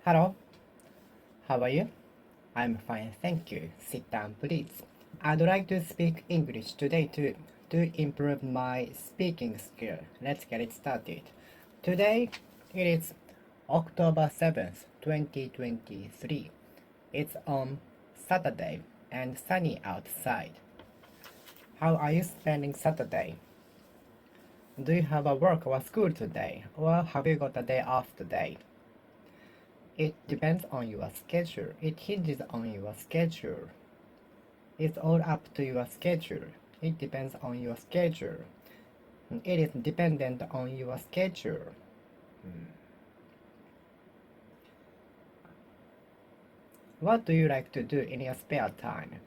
Hello, how are you? I'm fine, thank you. Sit down, please. I'd like to speak English today too, to improve my speaking skill. Let's get it started. Today it is October 7th, 2023. It's on Saturday and sunny outside. How are you spending Saturday? Do you have a work or school today, or have you got a day off today? It depends on your schedule. It hinges on your schedule. It's all up to your schedule. It depends on your schedule. It is dependent on your schedule. What do you like to do in your spare time?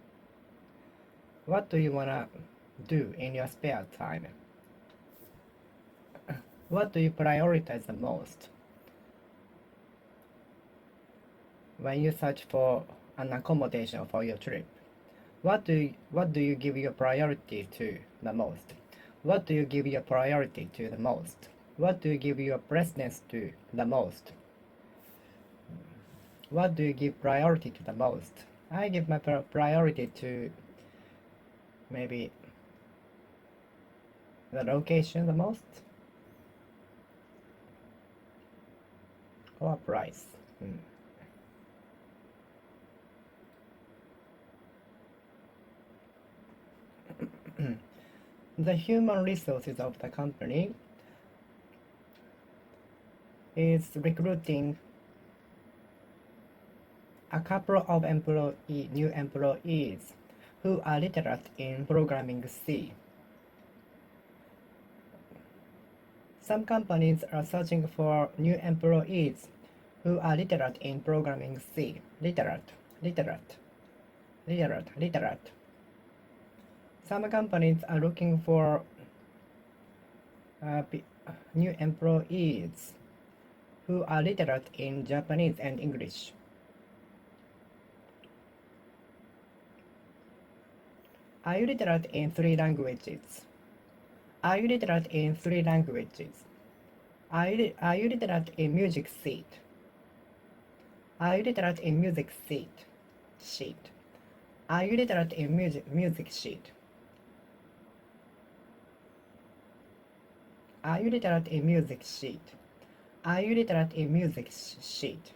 What do you wanna do in your spare time? What do you prioritize the most when you search for an accommodation for your trip? What do you give your priority to the most? What do you give your priority to the most? What do you give your precedence to the most? What do you give priority to the most? I give my priority to maybe the location the most or price. The human resources of the company is recruiting a couple of new employees who are literate in programming C. Some companies are searching for new employees who are literate in programming C. Literate. Some companies are looking for new employees who are literate in Japanese and English. Are you literate in 3 languages? Are you literate in 3 languages? Are you literate in music sheet? Are you literate in music sheet? Are you literate in music sheet? Are you literate in music sheet? Are you literate in music sheet?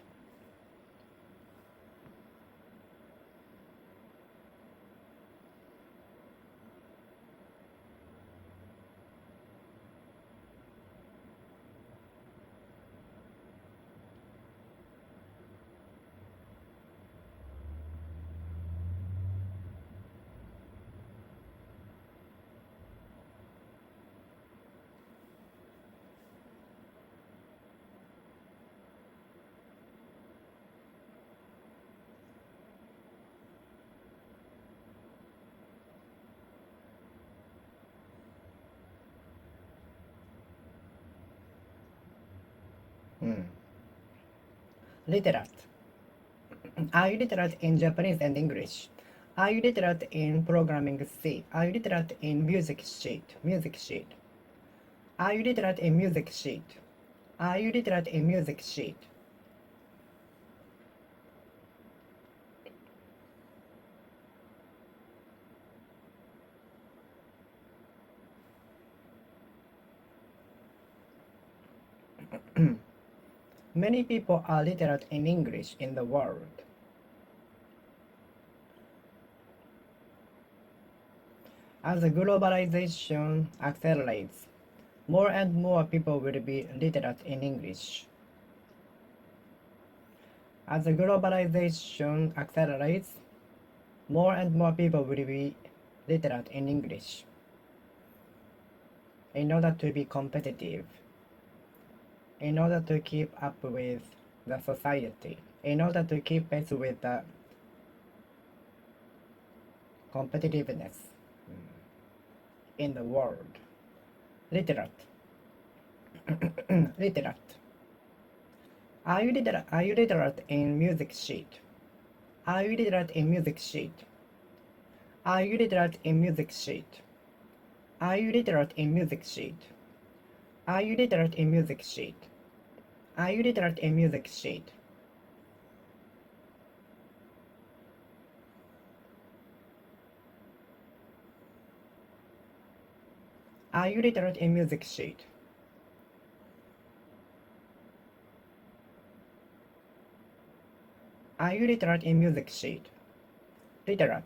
Literate. Are you literate in Japanese and English? Are you literate in programming C? Are you literate in music sheet? Are you literate in music sheet? Are you literate in music sheet? Many people are literate in English in the world. As globalization accelerates, more and more people will be literate in English. As globalization accelerates, more and more people will be literate in English in order to be competitive, in order to keep up with the society, in order to keep pace with the competitiveness in the world. Literate. Literate. Are you literate in music sheet? Are you literate in music sheet? Are you literate in music sheet? Are you literate in music sheet? Are you literate in music sheet? Are you literate in music sheet? Are you literate in music sheet? Are you literate in music sheet? Literate.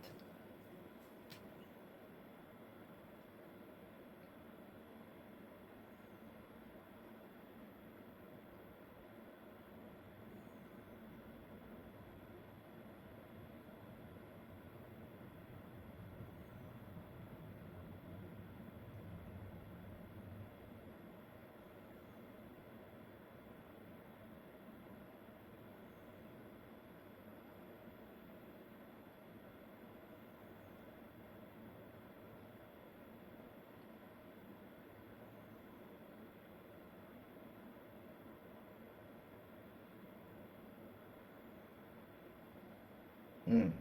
Mm.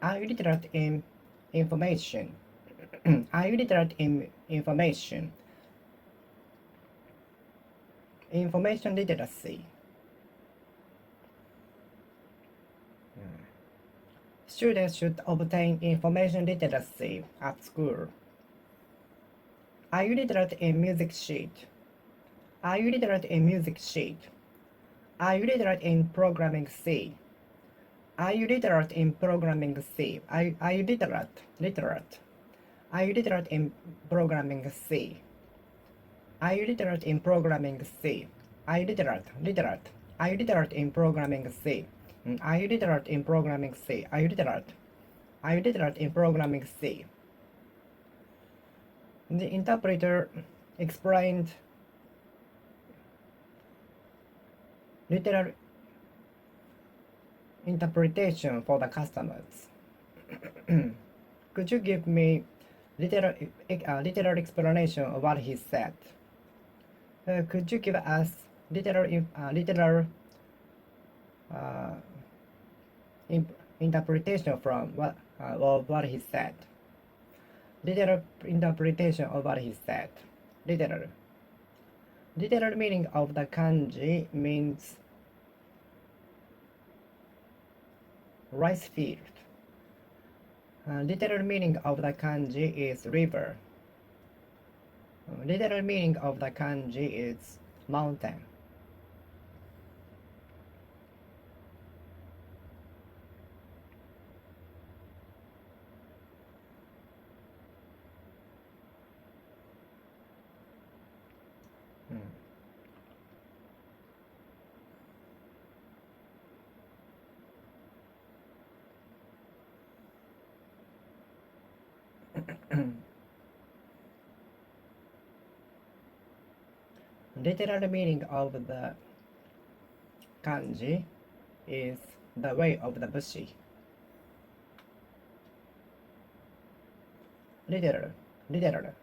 Are you literate in information? Are you literate in information? Information literacy. Students should obtain information literacy at school. Are you literate in music sheet? Are you literate in music sheet? Are you literate in programming C? Are you literate in programming C? Are you literate? Literate. Are you literate in programming C? Are you literate in programming C? Are you literate? Literate. Are you literate in programming C? Are you literate in programming C? Are you literate? Are you literate in programming C? The interpreter explained literal interpretation for the customers. Could you give me literal explanation of what he said? Could you give us literal uh, interpretation from of what he said? Literal interpretation of what he said. Literal. Literal meaning of the kanji means rice field. Literal meaning of the kanji is river. Literal meaning of the kanji is mountain. Literal meaning of the kanji is the way of the bushi. Literal. Literal.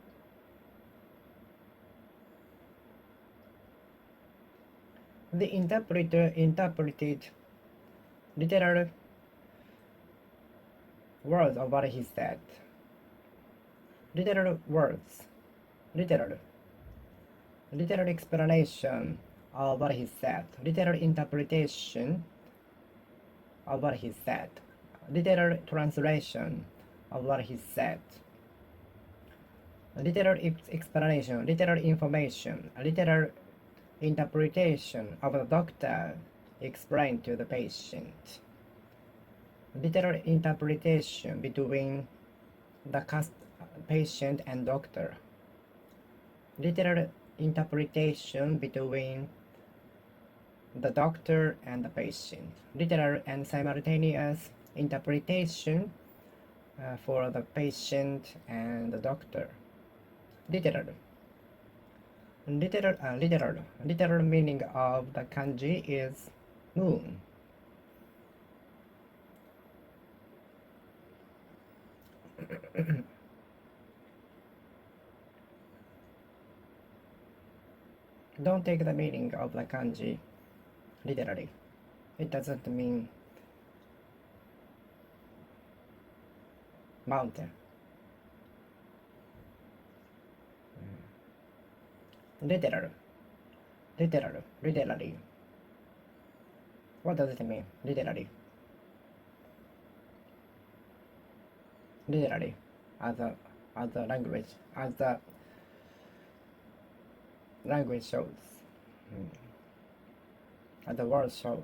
The interpreter interpreted literal words of what he said. Literal words. Literal. Literal explanation of what he said. Literal interpretation of what he said. Literal translation of what he said. Literal explanation, literal information, literal interpretation of the doctor explained to the patient. Literal interpretation between the patient and doctor. Literal interpretation between the doctor and the patient. Literal and simultaneous interpretation for the patient and the doctor. Literal. Literal meaning of the kanji is moon. Don't take the meaning of the kanji literally. It doesn't mean mountain. Literally. What does it mean? Literally. As a as the language shows, mm, as the word shows.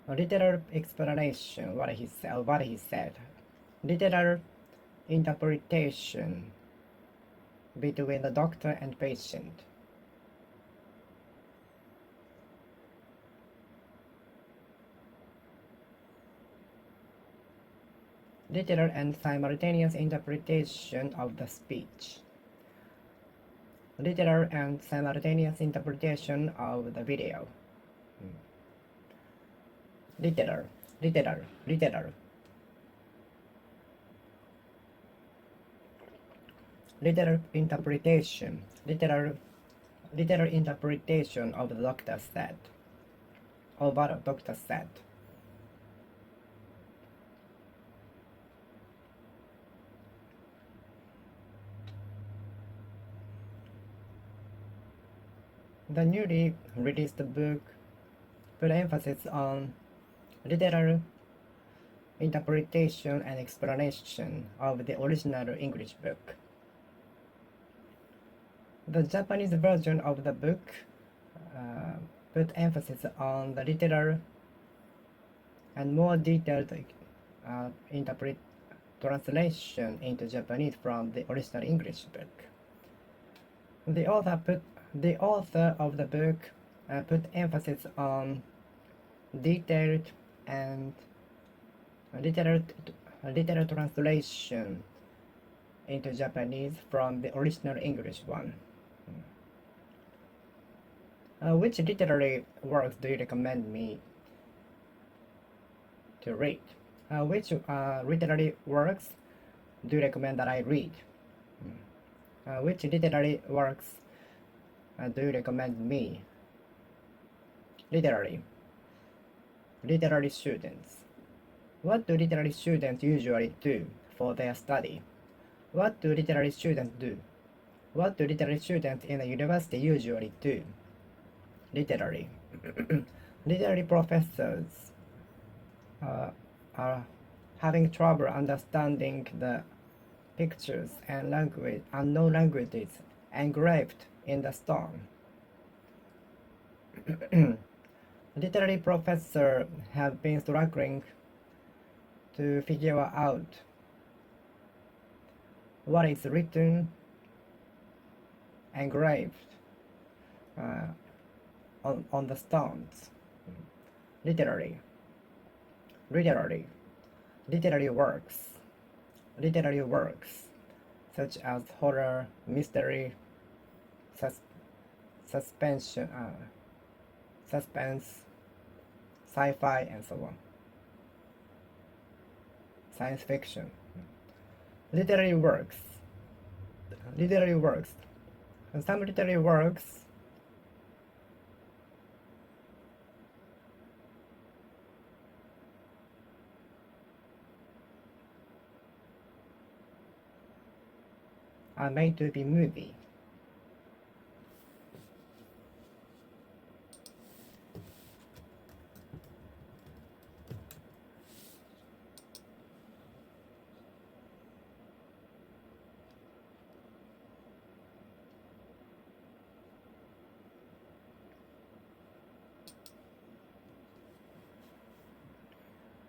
A literal explanation, what he said. Literal interpretation between the doctor and patient. Literal and simultaneous interpretation of the speech. Literal and simultaneous interpretation of the video. Literal, literal, literal. Literal interpretation, literal interpretation of the doctor said, or what the doctor said. The newly released book put emphasis on literal interpretation and explanation of the original English book. The Japanese version of the book put emphasis on the literal and more detailed translation into Japanese from the original English book. The author of the book put emphasis on detailed and literal translation into Japanese from the original English one. Which literary works do you recommend me to read? Which literary works do you recommend that I read? Which literary works do you recommend me? Literary students. What do literary students usually do for their study? What do literary students do? What do literary students in the university usually do? Literary. Literary professors are having trouble understanding the pictures and unknown languages engraved in the stone. Literary professors have been struggling to figure out what is written, engraved on the stones. Literary works such as horror, mystery, suspense, sci-fi, and so on. Science fiction. Literary works. Some literary works are made to be movie.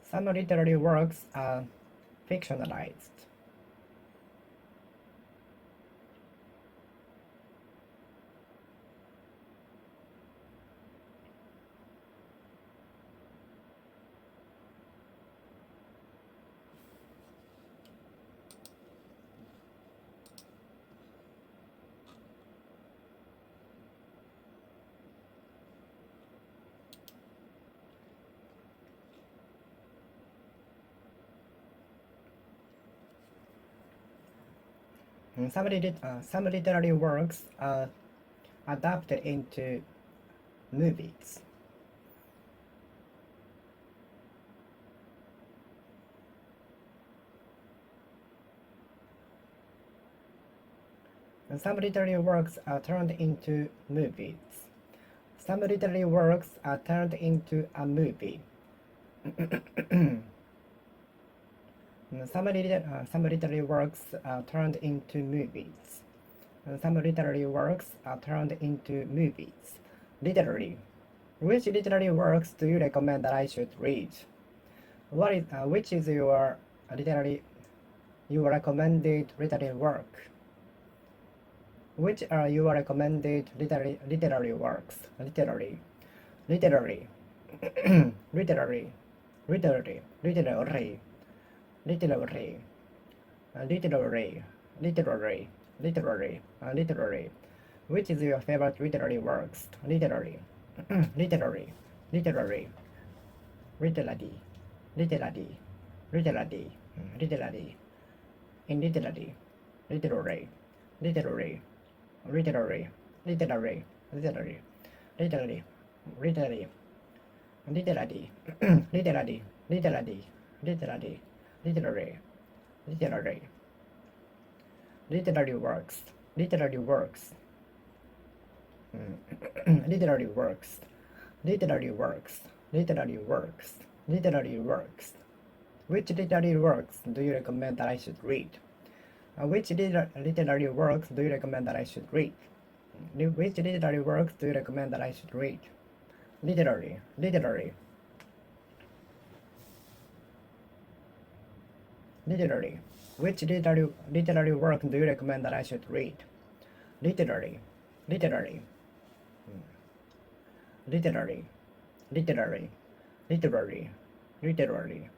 Some literary works are fictionalized. Some literary works are adapted into movies. And some literary works are turned into movies. Some literary works are turned into a movie. Some literary works are turned into movies. Some literary works are turned into movies. Literary. Which literary works do you recommend that I should read? Which is your recommended literary work? Which are your recommended literary works? Literary, literary, literary, literary, literary, literary, literary, literary. Which is your favorite literary works? Literary, literary, literary, literary, literary, literary, literary, in literary, literary, literary, literary, literary, literary, literary, literary, literary, literary, literary, literary, literary, literary, literary works, literary works, literary works, literary works, literary works, literary works. Which literary works do you recommend that I should read? Which literary works do you recommend that I should read? Which literary works do you recommend that I should read? Literary, literary, literary. Which literary work do you recommend that I should read? Literary, literary, literary, literary, literary, literary,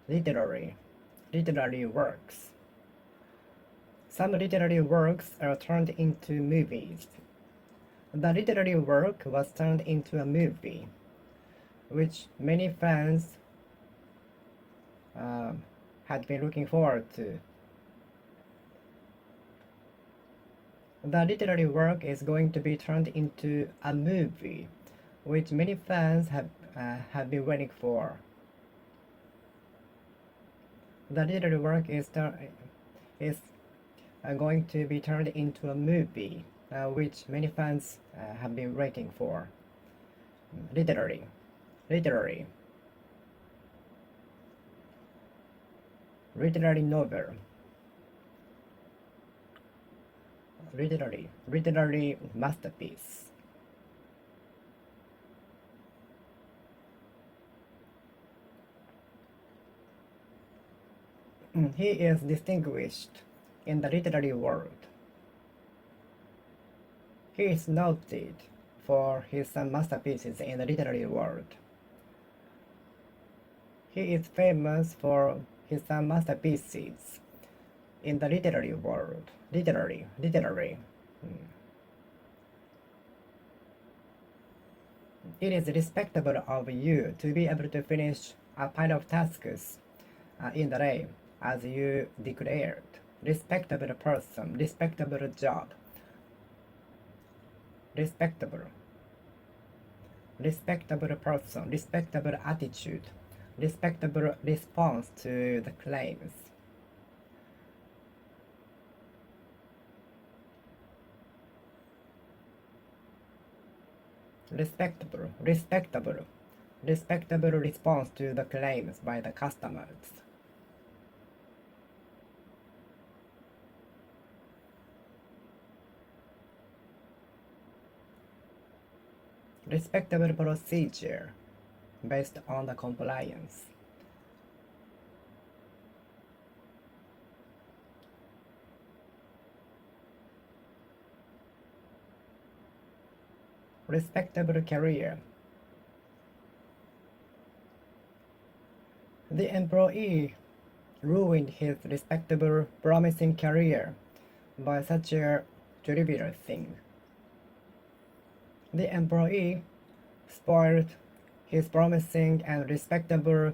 literary, literary works. Some literary works are turned into movies. The literary work was turned into a movie, which many fans had been looking forward to. The literary work is going to be turned into a movie, which many fans have been waiting for. The literary work is going to be turned into a movie, which many fans have been waiting for. Literary, literary, literary novel, literary masterpiece. He is distinguished in the literary world. He is noted for his masterpieces in the literary world. He is famous for his masterpieces in the literary world. Literary. It is respectable of you to be able to finish a pile of tasks in the day as you declared. Respectable person, respectable job. Respectable person, respectable attitude, respectable response to the claims. Respectable response to the claims by the customers. Respectable procedure based on the compliance. Respectable career. The employee ruined his respectable, promising career by such a trivial thing. The employee spoiled his promising and respectable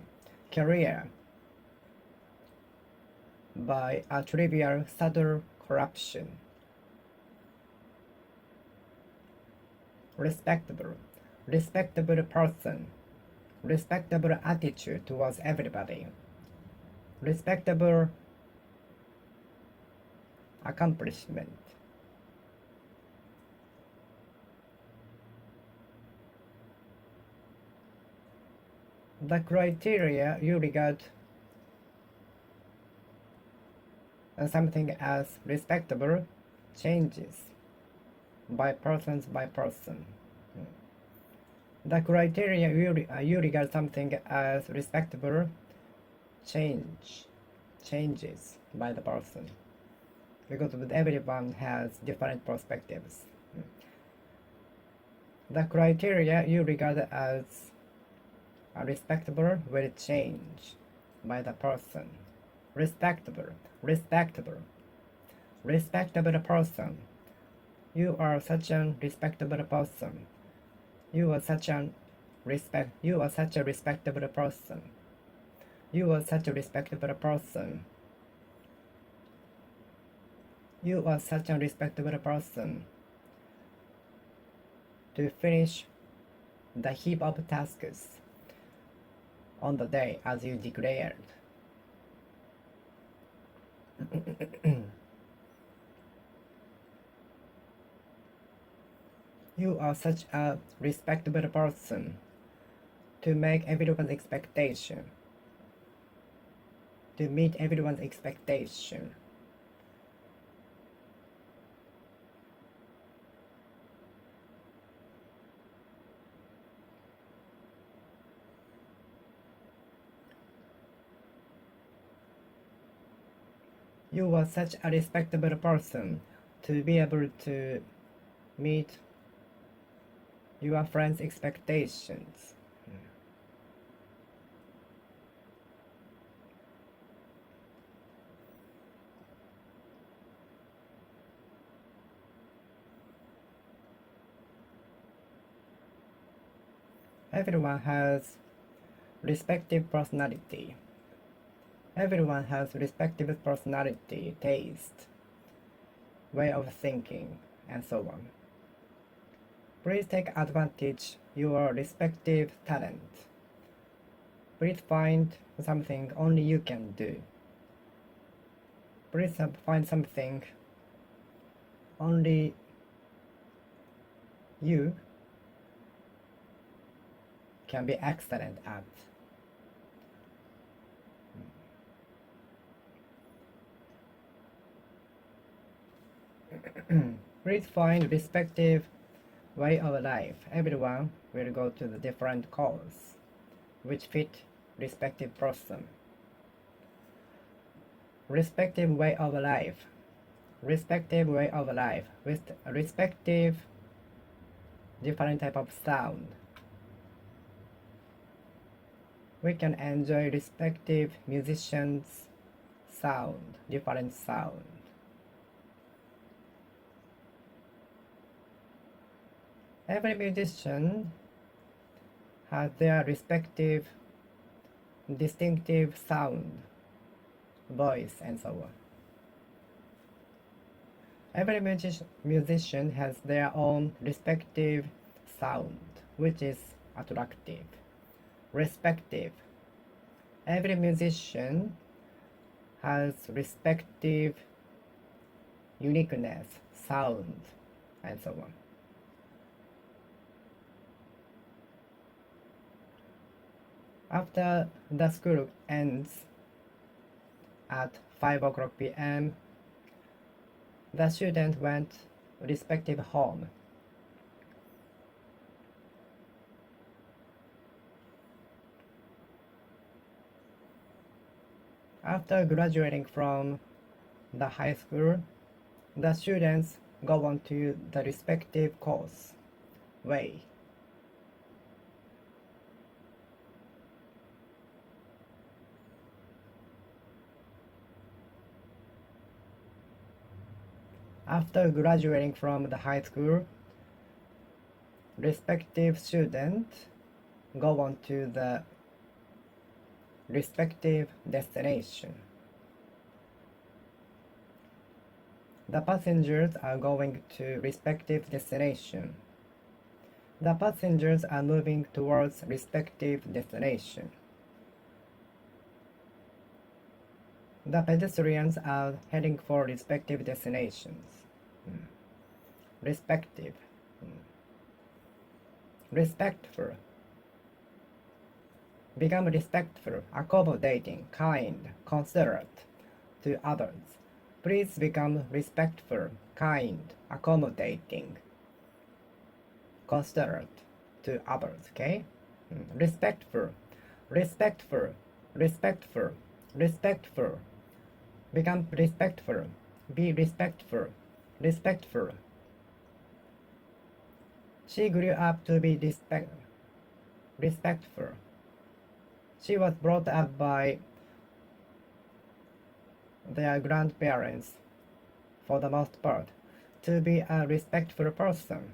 career by a trivial, subtle corruption. Respectable person, respectable attitude towards everybody, respectable accomplishment. The criteria you regard something as respectable changes by person. The criteria you regard something as respectable changes by the person because everyone has different perspectives. The criteria you regard as respectable will change by the person. Respectable person. You are such a respectable person. You are such a respectable person. You are such a respectable person. You are such a respectable person. To finish the heap of tasks on the day as you declared. You are such a respectable person to make everyone's expectation. To meet everyone's expectation. You are such a respectable person to be able to meet your friends' expectations. Everyone has respective personality. Everyone has respective personality, taste, way of thinking, and so on. Please take advantage your respective talent. Please find something only you can do. Please find something only you can be excellent at. Please find respective way of life. Everyone will go to the different course which fit respective person. Respective way of life. Respective way of life with respective different type of sound. We can enjoy respective musicians' sound, different sound. Every musician has their respective distinctive sound, voice, and so on. Every musician has their own respective sound, which is attractive, respective. Every musician has respective uniqueness, sound, and so on. After the school ends at 5 o'clock p.m., the student went respective home. After graduating from the high school, the students go on to the respective course way. After graduating from the high school, respective students go on to the respective destination. The passengers are going to respective destination. The passengers are moving towards respective destination. The pedestrians are heading for respective destinations. Respective. Respectful. Become respectful, accommodating, kind, considerate to others. Please become respectful, kind, accommodating, considerate to others, okay? Respectful, respectful, respectful, respectful. Become respectful, be respectful, respectful. She grew up to be respectful. She was brought up by their grandparents, for the most part, to be a respectful person.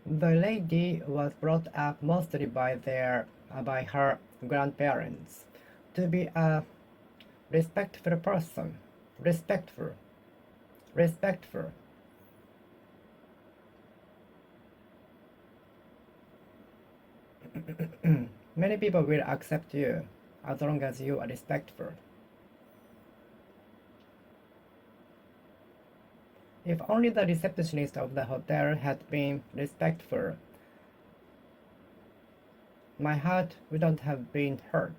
The lady was brought up mostly by her grandparents to be a respectful person. Respectful. Respectful. Many people will accept you as long as you are respectful. If only the receptionist of the hotel had been respectful, my heart wouldn't have been hurt.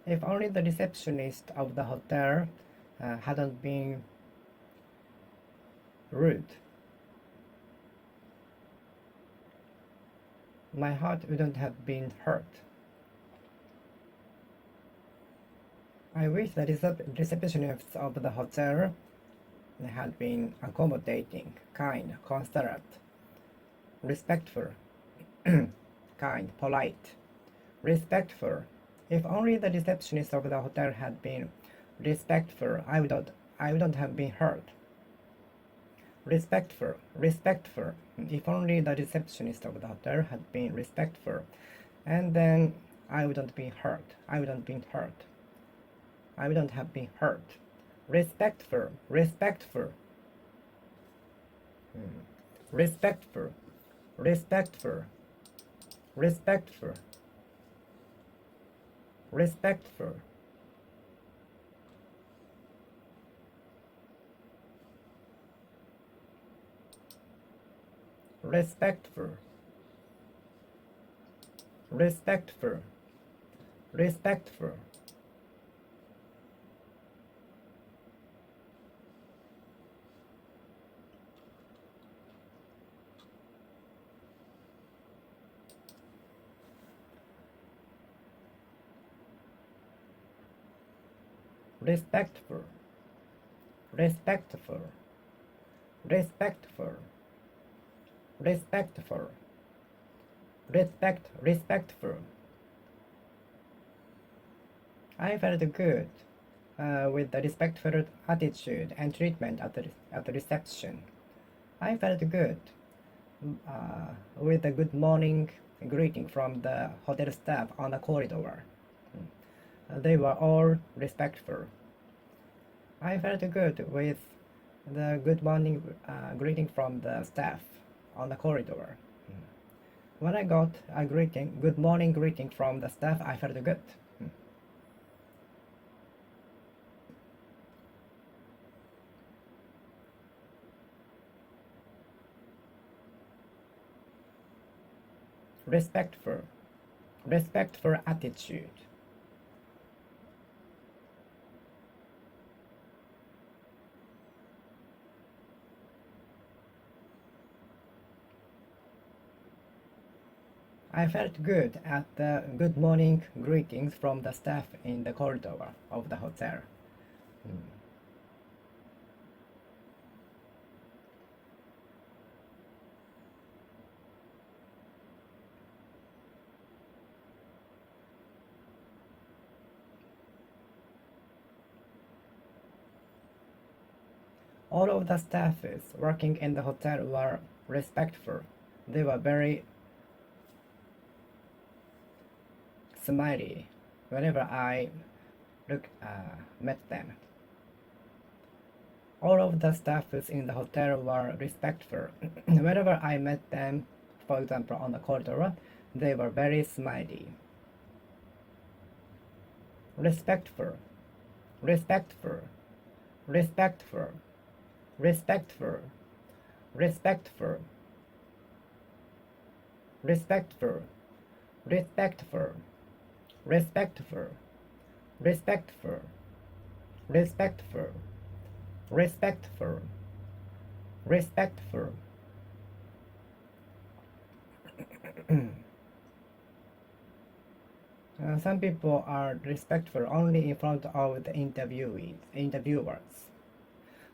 If only the receptionist of the hotel hadn't been rude, my heart wouldn't have been hurt. I wish the receptionists of the hotel had been accommodating, kind, considerate, respectful, kind, polite, respectful. If only the receptionist of the hotel had been respectful, I wouldn't have been hurt. Respectful, respectful. If only the receptionist of the hotel had been respectful, and then I wouldn't be hurt. I wouldn't been hurt. I wouldn't have been hurt. Respectful, respectful. Respectful, respectful, respectful, respectful. Respectful, respectful, respectful. Respectful, respectful, respectful, respectful, respectful. I felt good with the respectful attitude and treatment at the reception. I felt good with the good morning greeting from the hotel staff on the corridor. They were all respectful. I felt good with the good morning greeting from the staff on the corridor. When I got a good morning greeting from the staff, I felt good. Respectful, respectful attitude. I felt good at the good morning greetings from the staff in the corridor of the hotel. All of the staffs working in the hotel were respectful. They were very smiley whenever I met them. All of the staffs in the hotel were respectful. Whenever I met them, for example, on the corridor, they were very smiley. Respectful, respectful, respectful, respectful, respectful, respectful, respectful, respectful, respectful, respectful, respectful, respectful. Some people are respectful only in front of the interviewers.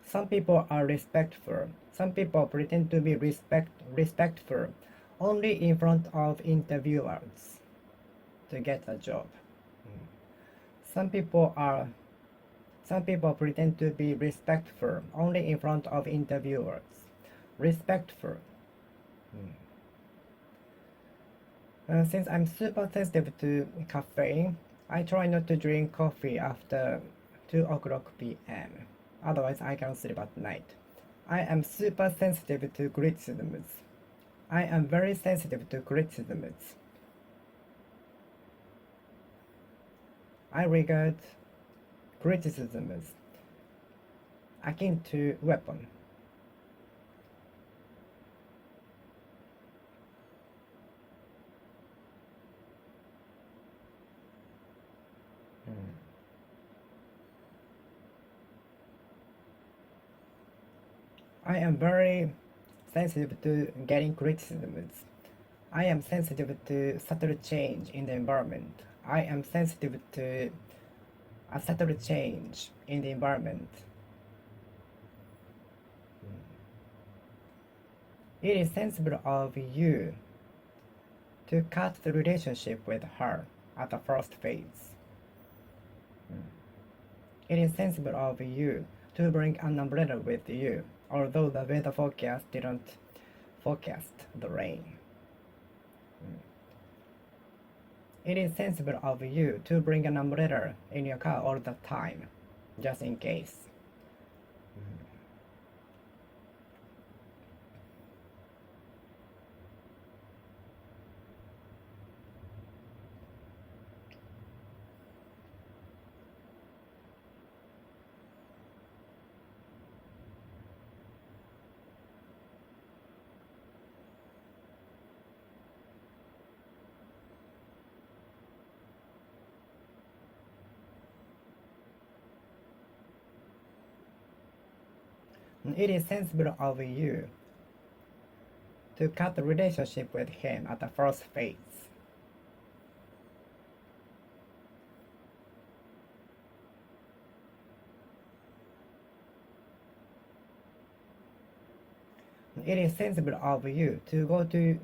Some people are respectful. Some people pretend to be respectful only in front of interviewers to get a job. Some people are Some people pretend to be respectful only in front of interviewers. Respectful. Since I'm super sensitive to caffeine, I try not to drink coffee after 2 o'clock p.m. Otherwise, I can sleep at night. I am super sensitive to criticisms. I am very sensitive to criticisms. I regard criticisms akin to weapon. I am very sensitive to getting criticisms. I am sensitive to subtle change in the environment. I am sensitive to a subtle change in the environment. It is sensible of you to cut the relationship with her at the first phase. It is sensible of you to bring an umbrella with you, although the weather forecast didn't forecast the rain. It is sensible of you to bring an umbrella in your car all the time, just in case. It is sensible of you to cut the relationship with him at the first phase. It is sensible of you to go to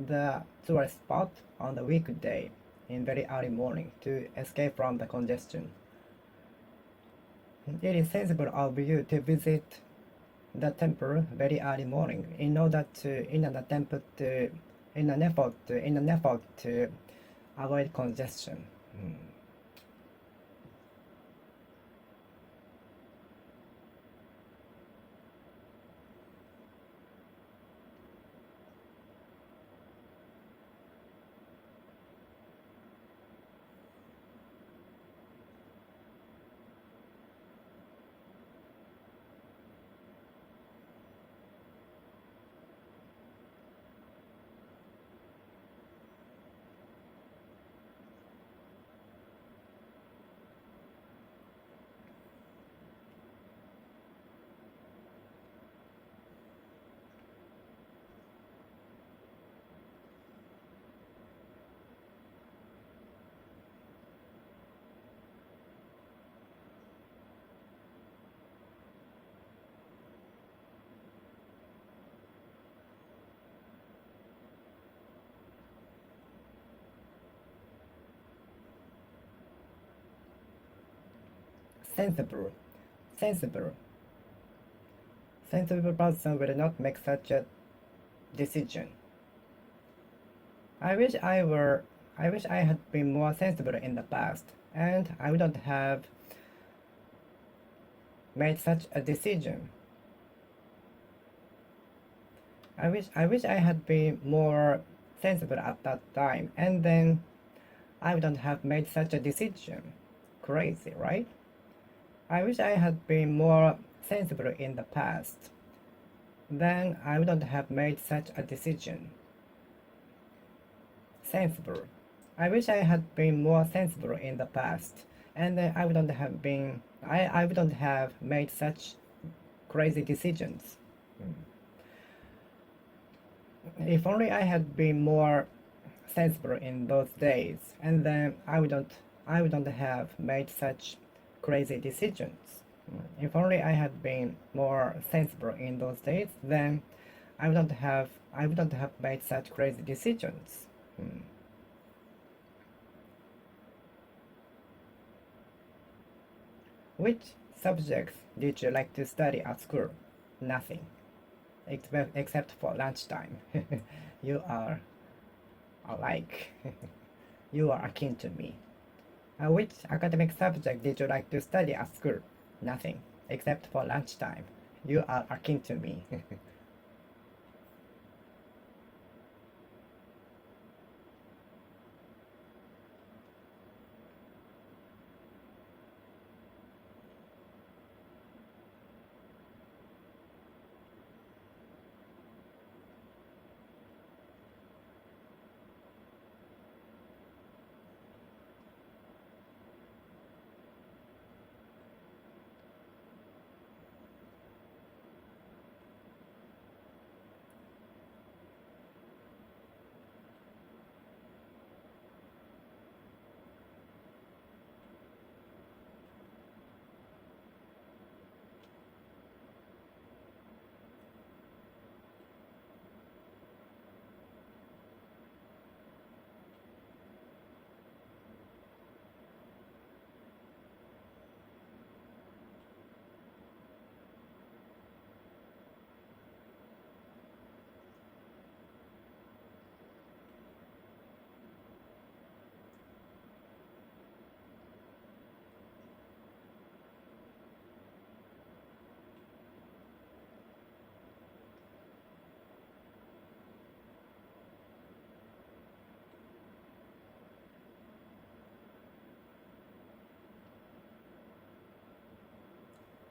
the tourist spot on the weekday in very early morning to escape from the congestion. It is sensible of you to visit the temple very early morning in order to in an effort to avoid congestion. Sensible, sensible, sensible person will not make such a decision. I wish I had been more sensible in the past, and I wouldn't have made such a decision. I wish I had been more sensible at that time, and then I wouldn't have made such a decision. Crazy, right? I wish I had been more sensible in the past, then I wouldn't have made such a decision. Sensible. I wish I had been more sensible in the past, and I wouldn't have made such crazy decisions. If only I had been more sensible in those days, and then I wouldn't have made such crazy decisions. If only I had been more sensible in those days, then I wouldn't have made such crazy decisions. Which subjects did you like to study at school? Nothing, except for lunchtime. You are alike. You are akin to me. Which academic subject did you like to study at school? Nothing, except for lunchtime. You are akin to me.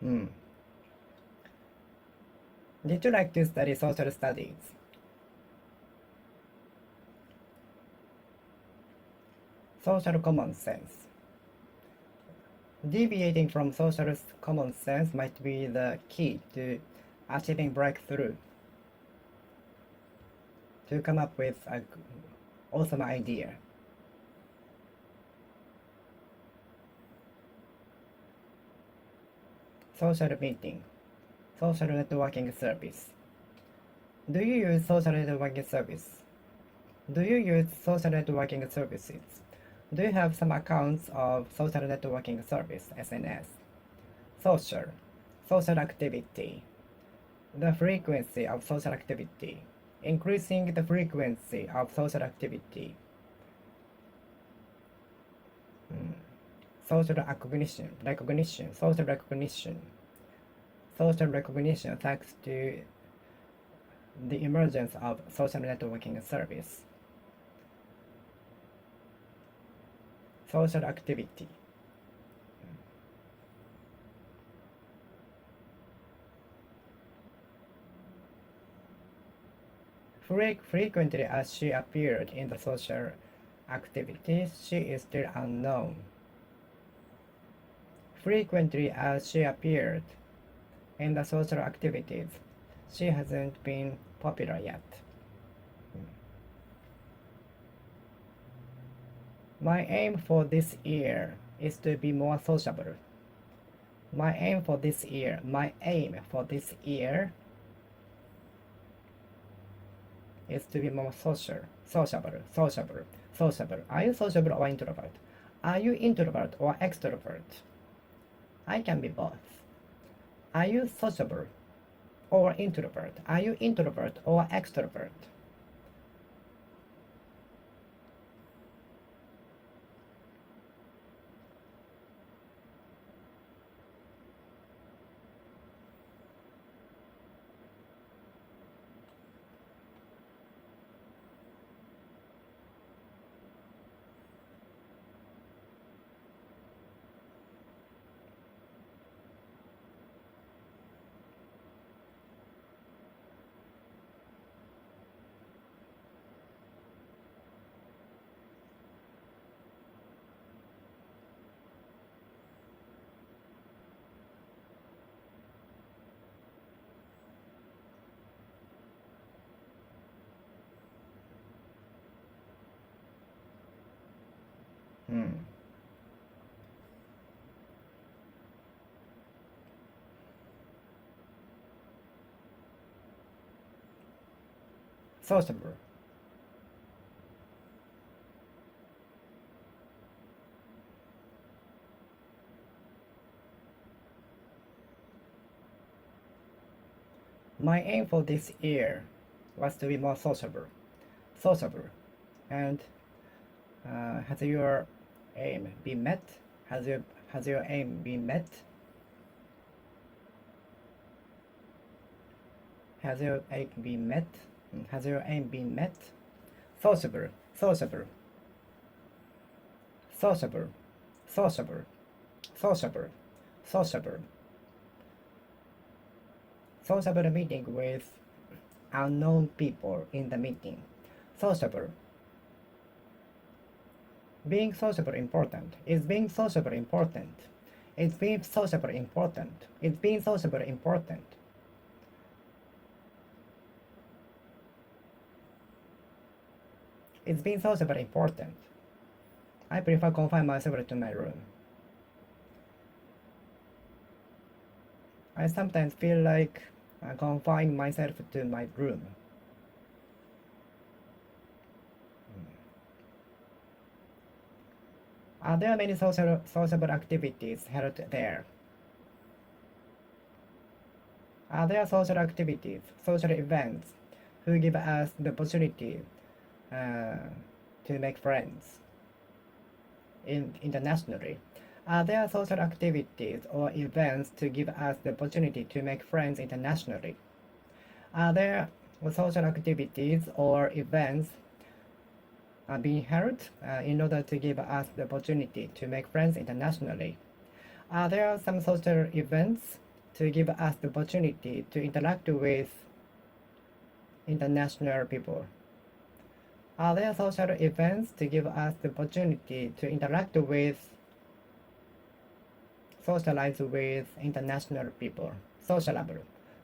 Hmm. Did you like to study social studies? Social common sense. Deviating from social common sense might be the key to achieving breakthrough. To come up with an awesome idea. Social meeting. Social networking service. Do you use social networking service? Do you use social networking services? Do you have some accounts of social networking service, SNS? Social. Social activity. The frequency of social activity. Increasing the frequency of social activity. Social recognition, social recognition thanks to the emergence of social networking service. Social activity. Frequently as she appeared in the social activities, she is still unknown. Frequently as she appeared in the social activities, she hasn't been popular yet. My aim for this year is to be more sociable. My aim for this year is to be more sociable. Are you sociable or introvert? Are you introvert or extrovert? I can be both. Are you sociable or introvert? Are you introvert or extrovert? Sociable. My aim for this year was to be more sociable. Sociable. And has your aim been met? Has your aim been met? Has your aim been met? Has your aim been met? Sociable. Sociable. Sociable. Sociable. Sociable. Sociable. Sociable meeting with unknown people in the meeting. Sociable. Being sociable important. Is being sociable important? Is being sociable important? Is being sociable important? Is being sociable important? I prefer confine myself to my room. I sometimes feel like confining myself to my room. Are there many sociable activities held there? Are there social activities, social events, who give us the opportunity to make friends internationally? Are there social activities or events to give us the opportunity to make friends internationally? Are there social activities or events being held in order to give us the opportunity to make friends internationally? Are there some social events to give us the opportunity to interact with international people? Are there social events to give us the opportunity to interact with, socialize with international people? Sociable,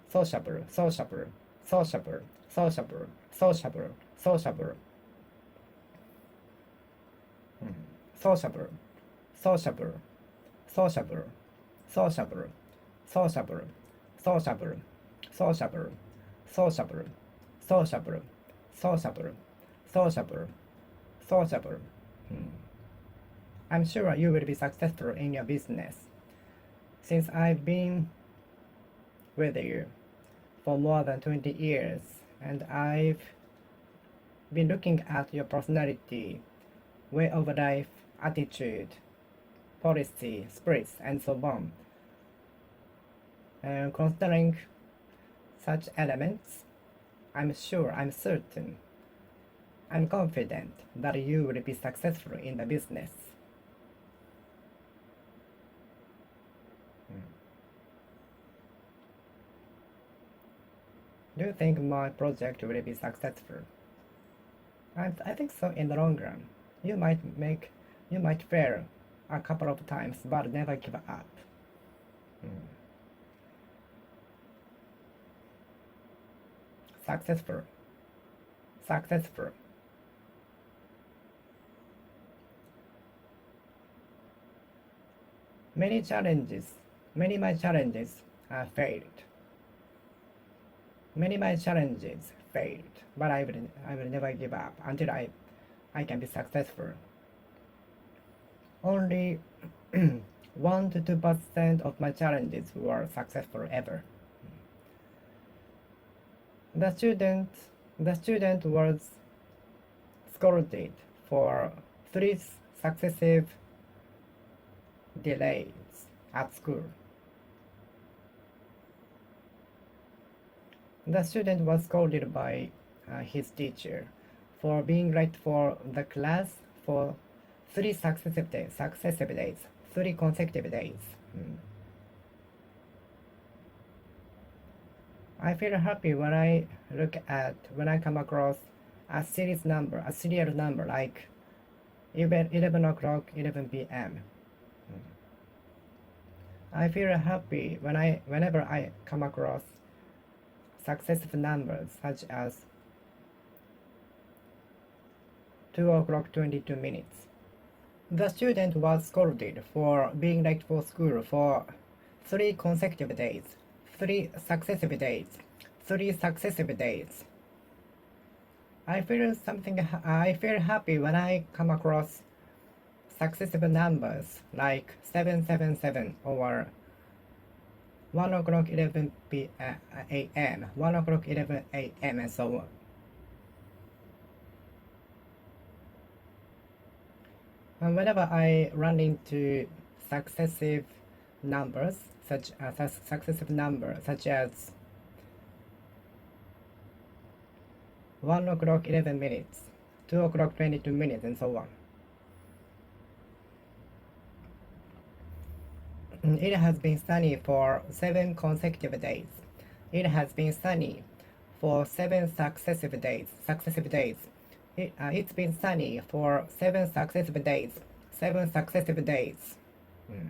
sociable, sociable, sociable, sociable, sociable, sociable. Sociable, sociable, sociable, sociable, sociable, sociable, sociable, sociable, sociable, sociable, sociable, sociable. I'm sure you will be successful in your business. Since I've been with you for more than 20 years, and I've been looking at your personality, way of life, attitude, policy, spirits, and so on. And considering such elements, I'm certain, I'm confident that you will be successful in the business. Do you think my project will be successful? I think so in the long run. You might fail a couple of times, but never give up. Successful. Successful. Many my challenges failed. Many my challenges failed, but I will never give up until I can be successful. Only 1 to 2% of my challenges were successful ever. The student was scolded for 3 successive delays at school. The student was scolded by his teacher for being late for the class for 3 successive days, 3 consecutive days. I feel happy when I come across a serial number like 11 o'clock, 11 p.m. I feel happy whenever I come across successive numbers such as 2 o'clock 22 minutes, The student was scolded for being late for school for 3 consecutive days, 3 successive days, 3 successive days. I feel happy when I come across successive numbers like 777 or 1 o'clock 11 a.m., 1 o'clock 11 a.m. and so on. And whenever I run into successive numbers, such as 1 o'clock 11 minutes, 2 o'clock 22 minutes, and so on. It has been sunny for 7 consecutive days. It has been sunny for 7 successive days. It's been sunny for 7 successive days. 7 successive days. Hmm.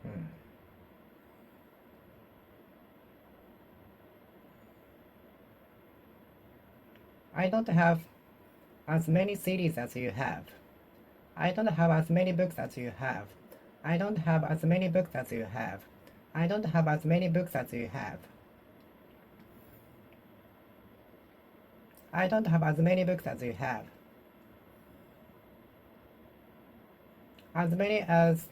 Hmm. I don't have as many CDs as you have. I don't have as many books as you have. I don't have as many books as you have. I don't have as many books as you have. I don't have as many books as you have. As many as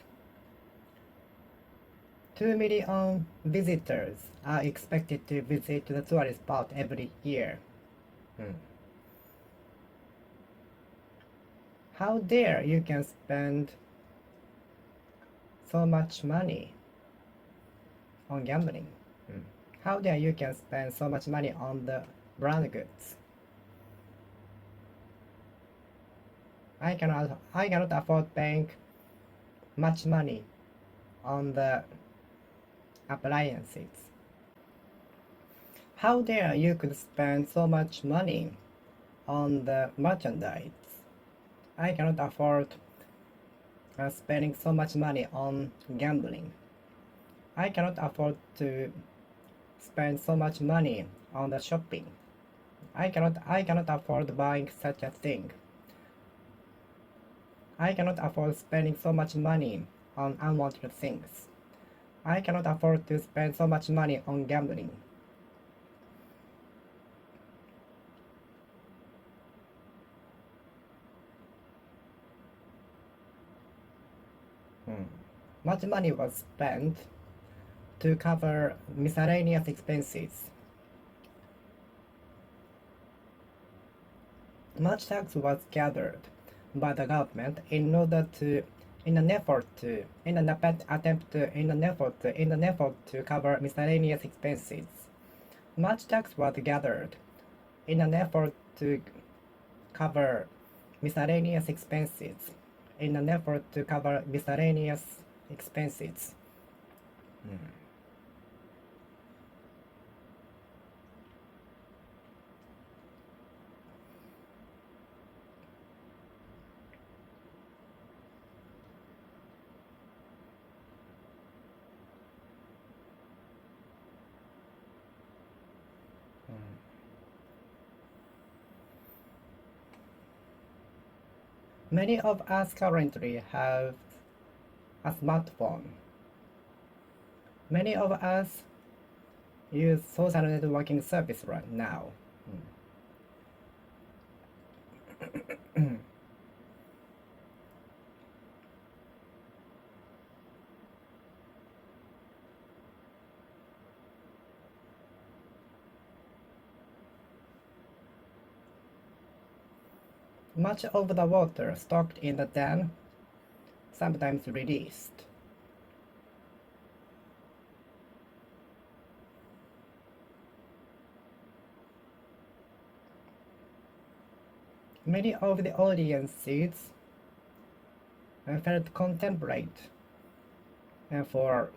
2 million visitors are expected to visit the tourist spot every year. How dare you can spend so much money on gambling? How dare you can spend so much money on the brand goods? I cannot afford paying much money on the appliances. How dare you could spend so much money on the merchandise? I cannot afford spending so much money on gambling. I cannot afford to spend so much money on the shopping. I cannot afford buying such a thing. I cannot afford spending so much money on unwanted things. I cannot afford to spend so much money on gambling. Much money was spent to cover miscellaneous expenses. Much tax was gathered by the government in an effort to cover miscellaneous expenses. Much tax was gathered in an effort to cover miscellaneous expenses. Many of us currently have a smartphone. Many of us use social networking service right now. Much of the water stocked in the dam sometimes released. Many of the audiences felt contemplate for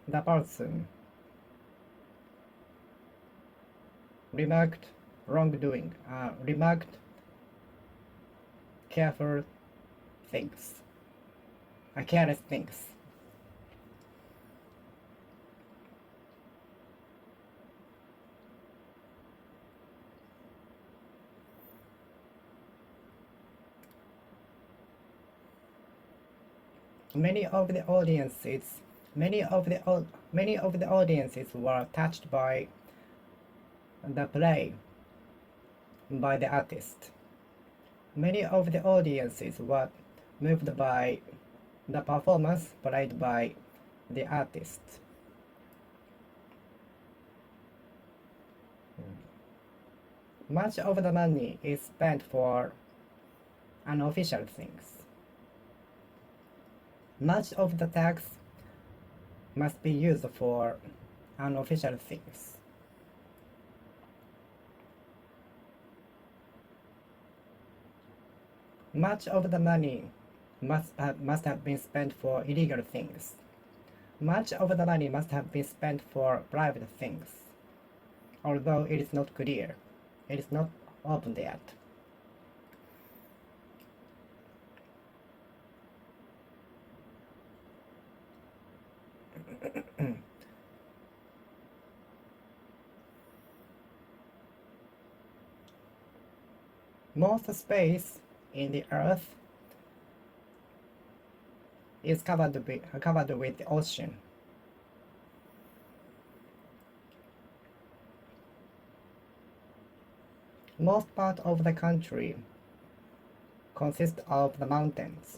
the person remarked wrongdoing, remarked careful things, careless things. Many of the audiences, many of the audiences were touched by the play by the artist. Many of the audiences were moved by the performance played by the artist. Much of the money is spent for unofficial things. Much of the tax must be used for unofficial things. Much of the money must have been spent for illegal things. Much of the money must have been spent for private things, although it is not clear. It is not opened yet. Most space in the earth is covered with the ocean. Most part of the country consists of the mountains.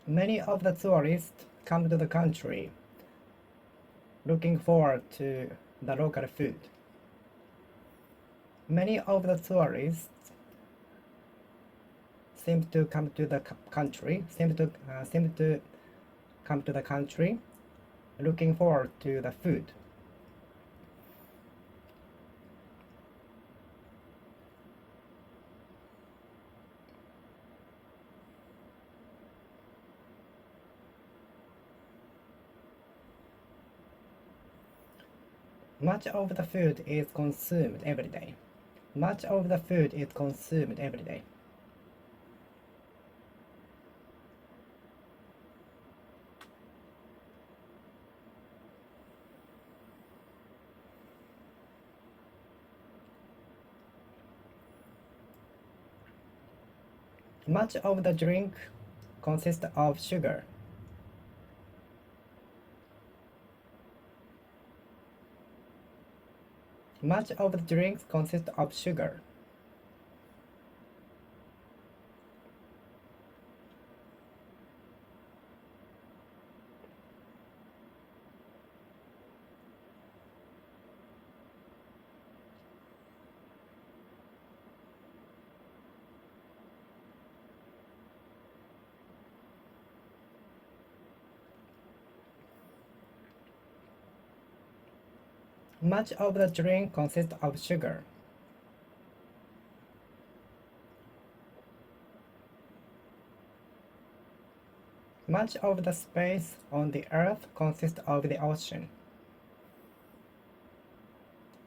Many of the tourists come to the country looking forward to the local food. Many of the tourists seem to come to the country looking forward to the food. Much of the food is consumed every day. Much of the food is consumed every day. Much of the drink consists of sugar. Much of the drinks consist of sugar. Much of the drink consists of sugar. Much of the space on the earth consists of the ocean.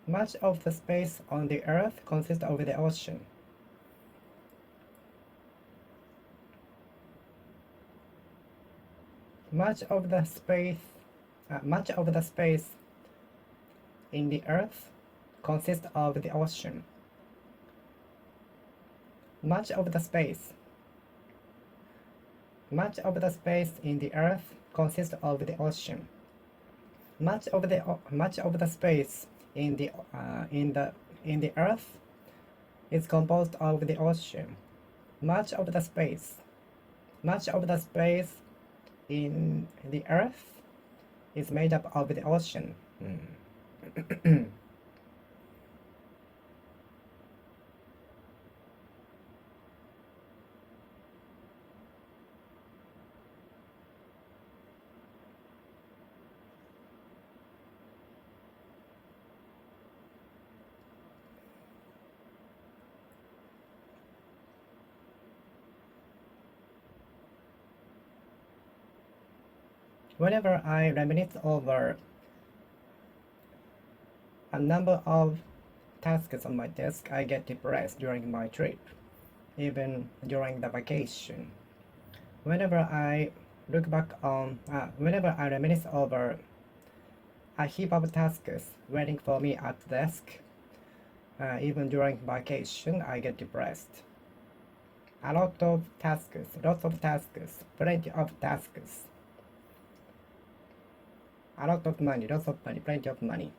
Much of the space on the earth consists of the ocean. Much of the space in the earth consists of the ocean. Much of the space in the earth consists of the ocean. Much of the space in the earth is composed of the ocean. Much of the space in the earth is made up of the ocean. Whenever I reminisce over a number of tasks on my desk, I get depressed during my trip, even during the vacation. Whenever I reminisce over a heap of tasks waiting for me at the desk, Even during vacation, I get depressed. A lot of tasks, lots of tasks, plenty of tasks. A lot of money, lots of money, plenty of money.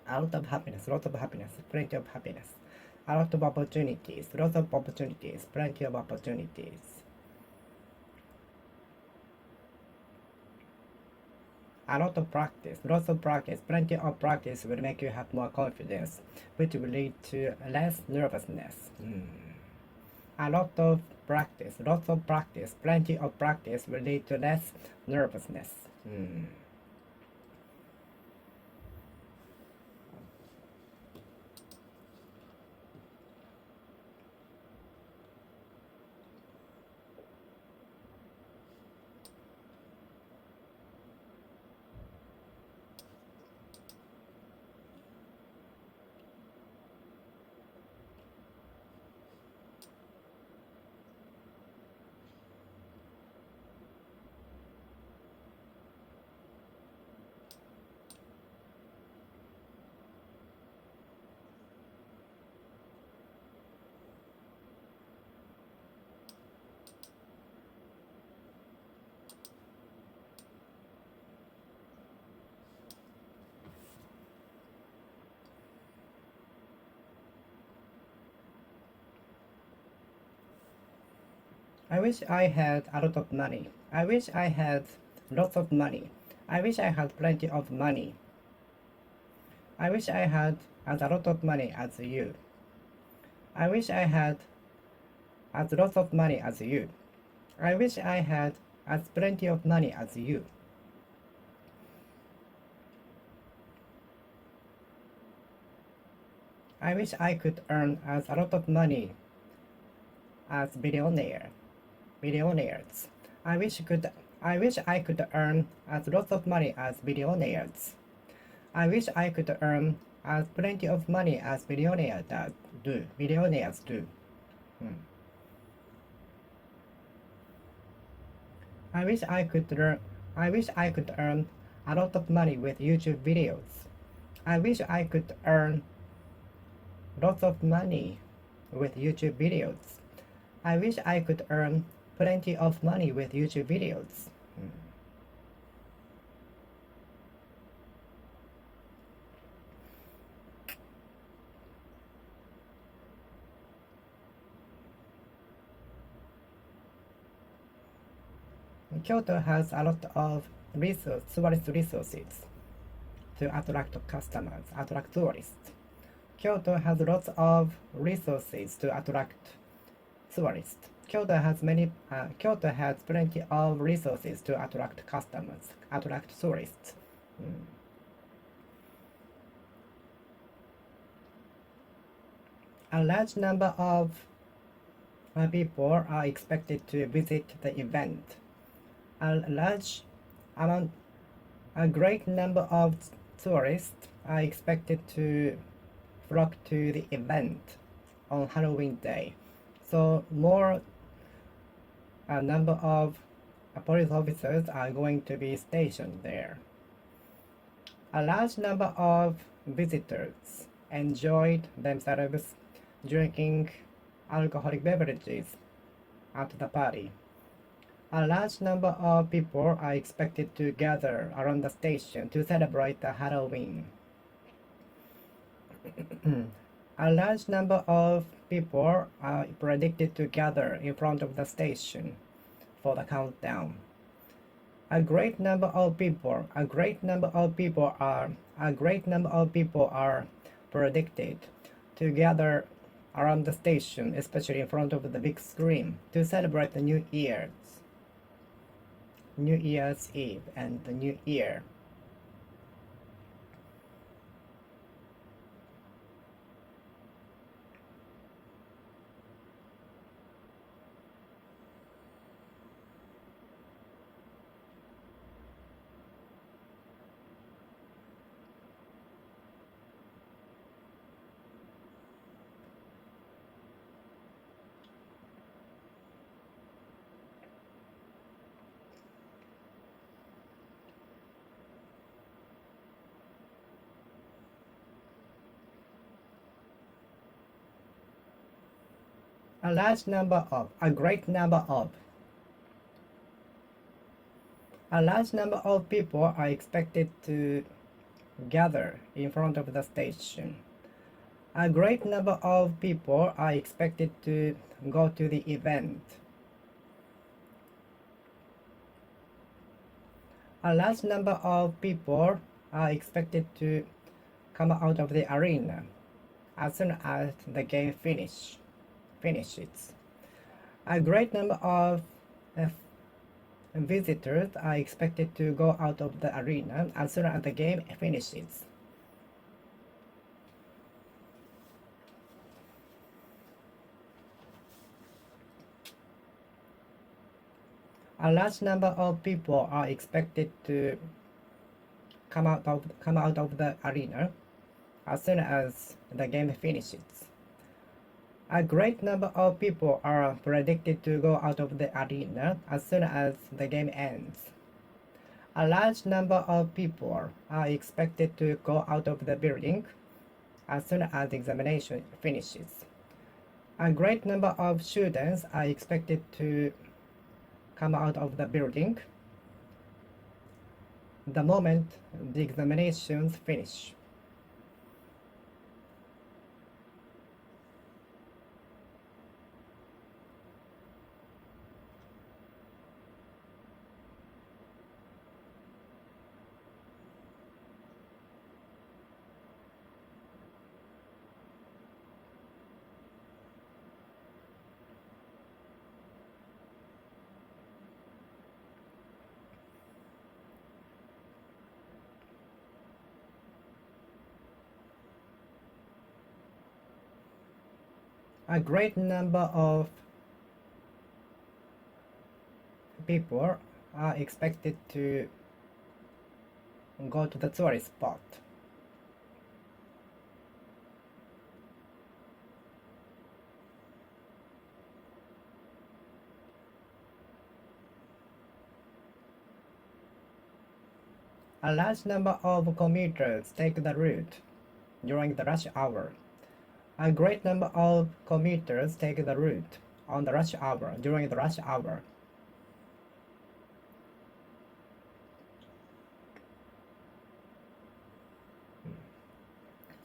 A lot of happiness, lots of happiness, plenty of happiness. A lot of opportunities, lots of opportunities, plenty of opportunities. A lot of practice, lots of practice, plenty of practice will make you have more confidence, which will lead to less nervousness. A lot of practice, lots of practice, plenty of practice will lead to less nervousness. I wish I had a lot of money. I wish I had lots of money. I wish I had plenty of money. I wish I had as a lot of money as you. I wish I had as lots of money as you. I wish I had as plenty of money as you. I wish I could earn as a lot of money as billionaires. I wish I could earn as lots of money as billionaires. I wish I could earn as plenty of money as billionaires do. I wish I could earn a lot of money with YouTube videos. I wish I could earn lots of money with YouTube videos. I wish I could earn plenty of money with YouTube videos. Kyoto has a lot of tourist resources to attract customers, attract tourists. Kyoto has lots of resources to attract tourists. Kyoto has plenty of resources to attract customers, attract tourists. A large number of people are expected to visit the event. A great number of tourists are expected to flock to the event on Halloween Day. So a number of police officers are going to be stationed there. A large number of visitors enjoyed themselves drinking alcoholic beverages at the party. A large number of people are expected to gather around the station to celebrate the Halloween. A large number of people are predicted to gather in front of the station for the countdown. A great number of people are predicted to gather around the station, especially in front of the big screen, to celebrate the New Year's Eve and the New Year. a great number of. A large number of people are expected to gather in front of the station. A great number of people are expected to go to the event. A large number of people are expected to come out of the arena as soon as the game finishes. A great number of visitors are expected to go out of the arena as soon as the game finishes. A large number of people are expected to come out of the arena as soon as the game finishes. A great number of people are predicted to go out of the arena as soon as the game ends. A large number of people are expected to go out of the building as soon as the examination finishes. A great number of students are expected to come out of the building the moment the examinations finish. A great number of people are expected to go to the tourist spot. A large number of commuters take the route during the rush hour. A great number of commuters take the route on the rush hour during the rush hour.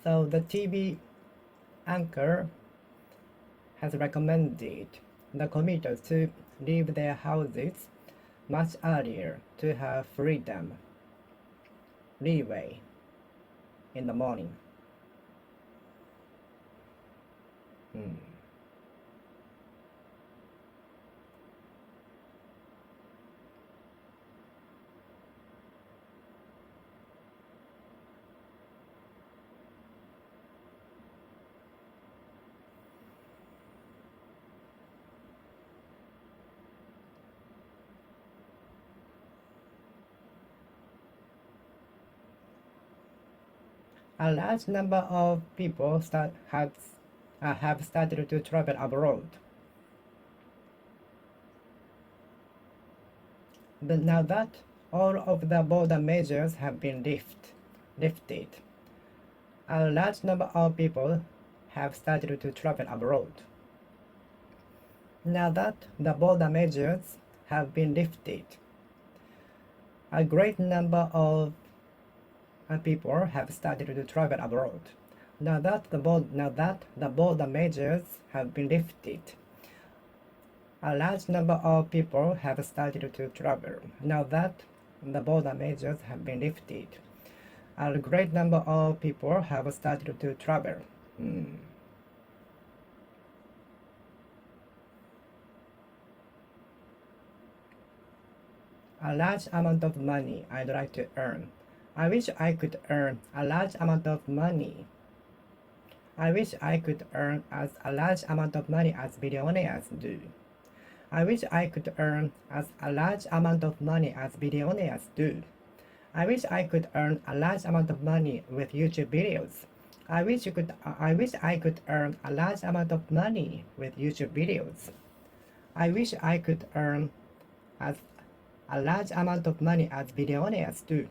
So the TV anchor has recommended the commuters to leave their houses much earlier to have leeway in the morning. A large number of people have started to travel abroad. But now that all of the border measures have been lifted, a large number of people have started to travel abroad. Now that the border measures have been lifted, a great number of people have started to travel abroad. Now that the border measures have been lifted, a large number of people have started to travel. Now that the border measures have been lifted, a great number of people have started to travel. A large amount of money I'd like to earn. I wish I could earn a large amount of money. I wish I could earn as a large amount of money as billionaires do. I wish I could earn as a large amount of money as billionaires do. I wish I could earn a large amount of money with YouTube videos. I wish I could earn a large amount of money with YouTube videos. I wish I could earn as a large amount of money as billionaires do.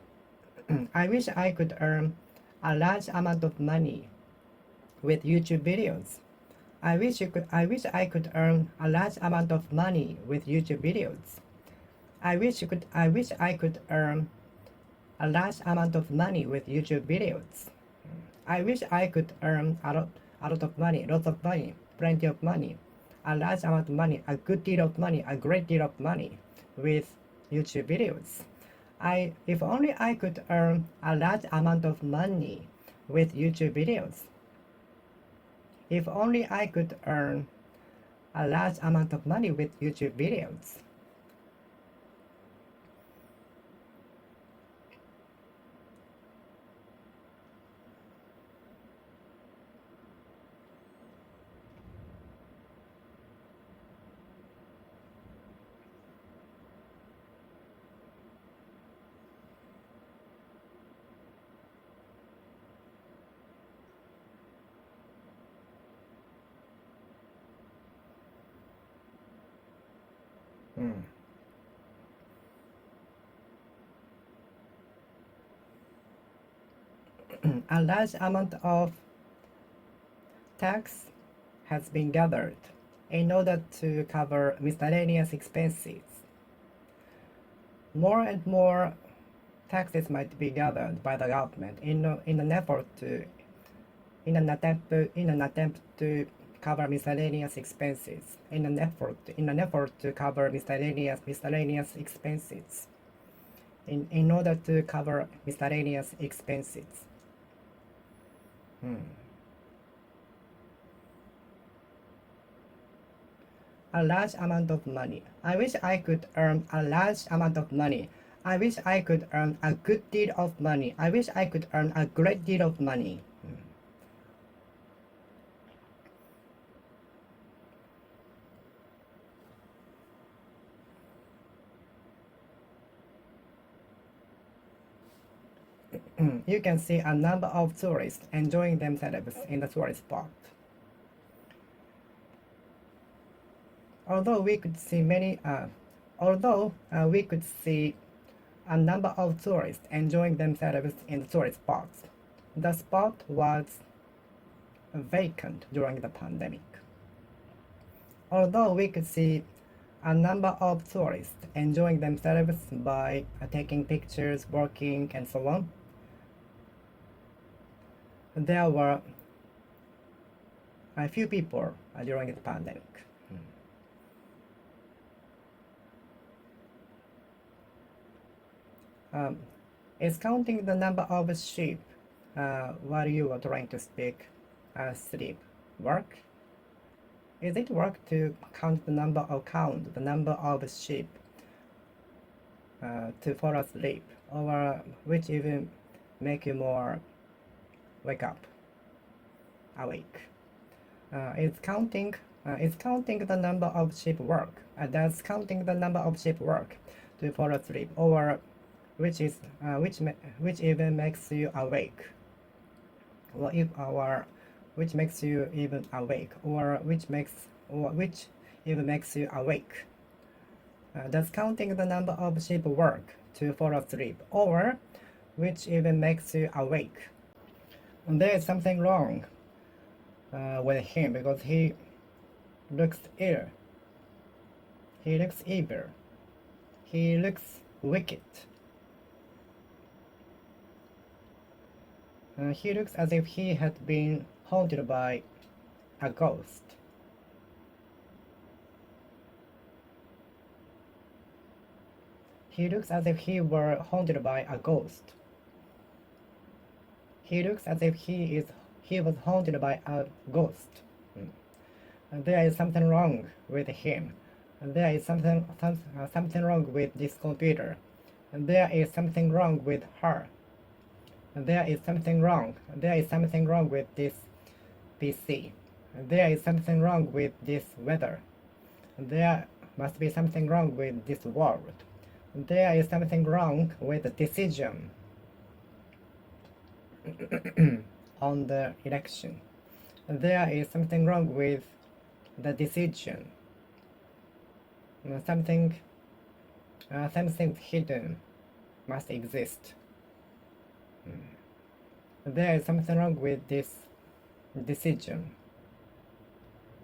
I wish I could earn a large amount of money with YouTube videos. I could earn a large amount of money with YouTube videos. I wish I could earn a large amount of money with YouTube videos. I wish I could earn a lot of money, lots of money, plenty of money, a large amount of money, a good deal of money, a great deal of money with YouTube videos. If only I could earn a large amount of money with YouTube videos. If only I could earn a large amount of money with YouTube videos. Hmm. A large amount of tax has been gathered in order to cover miscellaneous expenses. More and more taxes might be gathered by the government in an effort to in an attempt to cover miscellaneous expenses in an effort to cover miscellaneous expenses in order to cover miscellaneous expenses. Hmm. A large amount of money. I wish I could earn a large amount of money. I wish I could earn a good deal of money. I wish I could earn a great deal of money. You can see a number of tourists enjoying themselves in the tourist spot. Although we could see we could see a number of tourists enjoying themselves in the tourist spots, the spot was vacant during the pandemic. Although we could see a number of tourists enjoying themselves by taking pictures, working, and so on, there were a few people during the pandemic. Is counting the number of sheep while you are trying to speak sleep work? Is it work to count the number of sheep to fall asleep, or which even make you more wake up, awake? Is counting the number of sheep work? Does counting the number of sheep work to fall asleep, or which even makes you awake? Or which makes you even awake, or which even makes you awake? Does counting the number of sheep work to fall asleep, or which even makes you awake? And there is something wrong with him because he looks ill. He looks evil. He looks wicked. He looks as if he had been haunted by a ghost. He looks as if he were haunted by a ghost. He looks as if he was haunted by a ghost. There is something wrong with him. There is something wrong with this computer. There is something wrong with her. There is something wrong. There is something wrong with this PC. There is something wrong with this weather. There must be something wrong with this world. There is something wrong with the decision on the election. There is something wrong with the decision. Something hidden must exist. There is something wrong with this decision.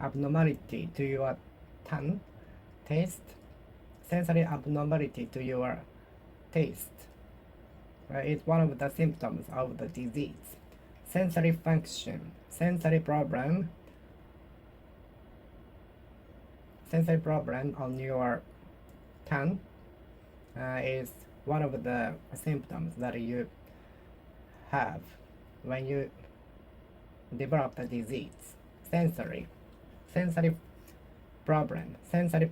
abnormality to your tongue, taste, sensory abnormality to your taste is one of the symptoms of the disease. Sensory function, sensory problem on your tongue is one of the symptoms that you have when you develop the disease. Sensory sensory problem. Sensory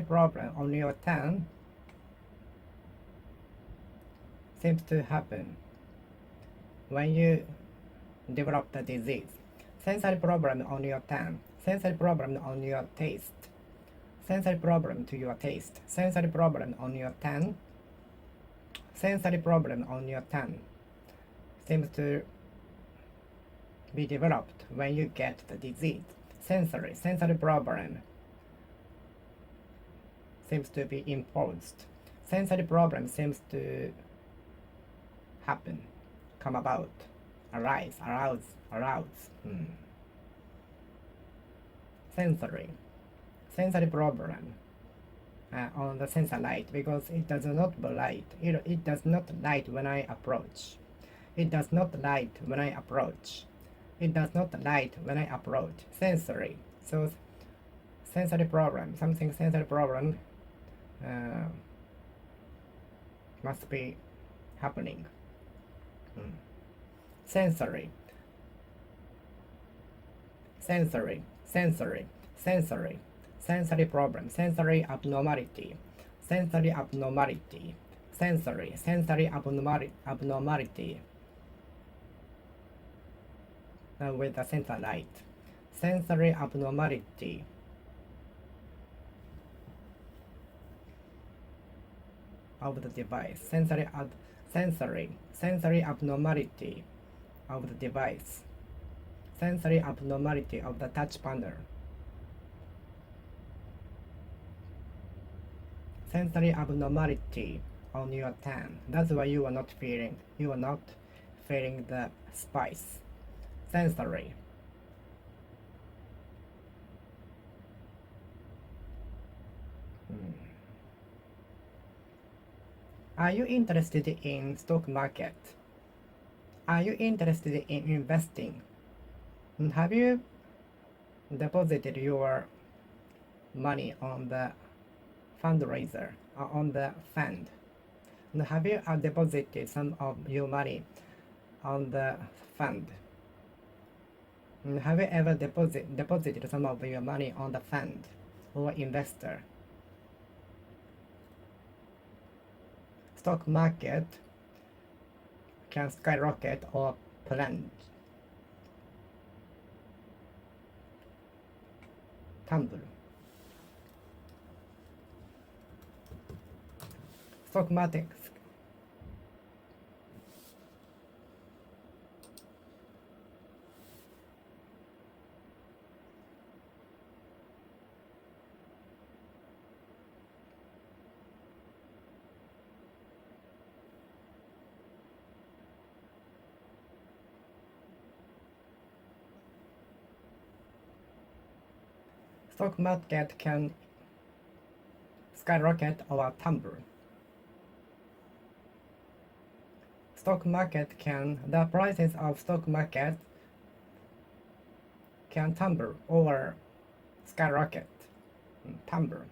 problem on your tongue seems to happen when you develop the disease. Sensory problem on your tongue, sensory problem on your taste, sensory problem to your taste, sensory problem on your tongue, sensory problem on your tongue seems to be developed when you get the disease. Sensory problem seems to be imposed. Sensory problem seems to happen, come about, arouse. Sensory problem on the sensor light because it does not light. It does not light when I approach. It does not light when I approach. It does not light when I approach. Sensory. So sensory problem, something sensory problem must be happening. Sensory problem, sensory abnormality, sensory abnormality with the sensor light, sensory abnormality of the device, sensory abnormality of the device, sensory abnormality of the touch panel, sensory abnormality on your tongue. That's why you are not feeling the spice. Sensory. Are you interested in stock market? Are you interested in investing? Have you deposited your money on the fundraiser or on the fund? Have you deposited some of your money on the fund? Have you ever deposited some of your money on the fund or investor? Stock market can skyrocket or plunge. Tumble. Stock market Stock market can skyrocket or tumble. The prices of stock market can tumble or skyrocket. Tumble.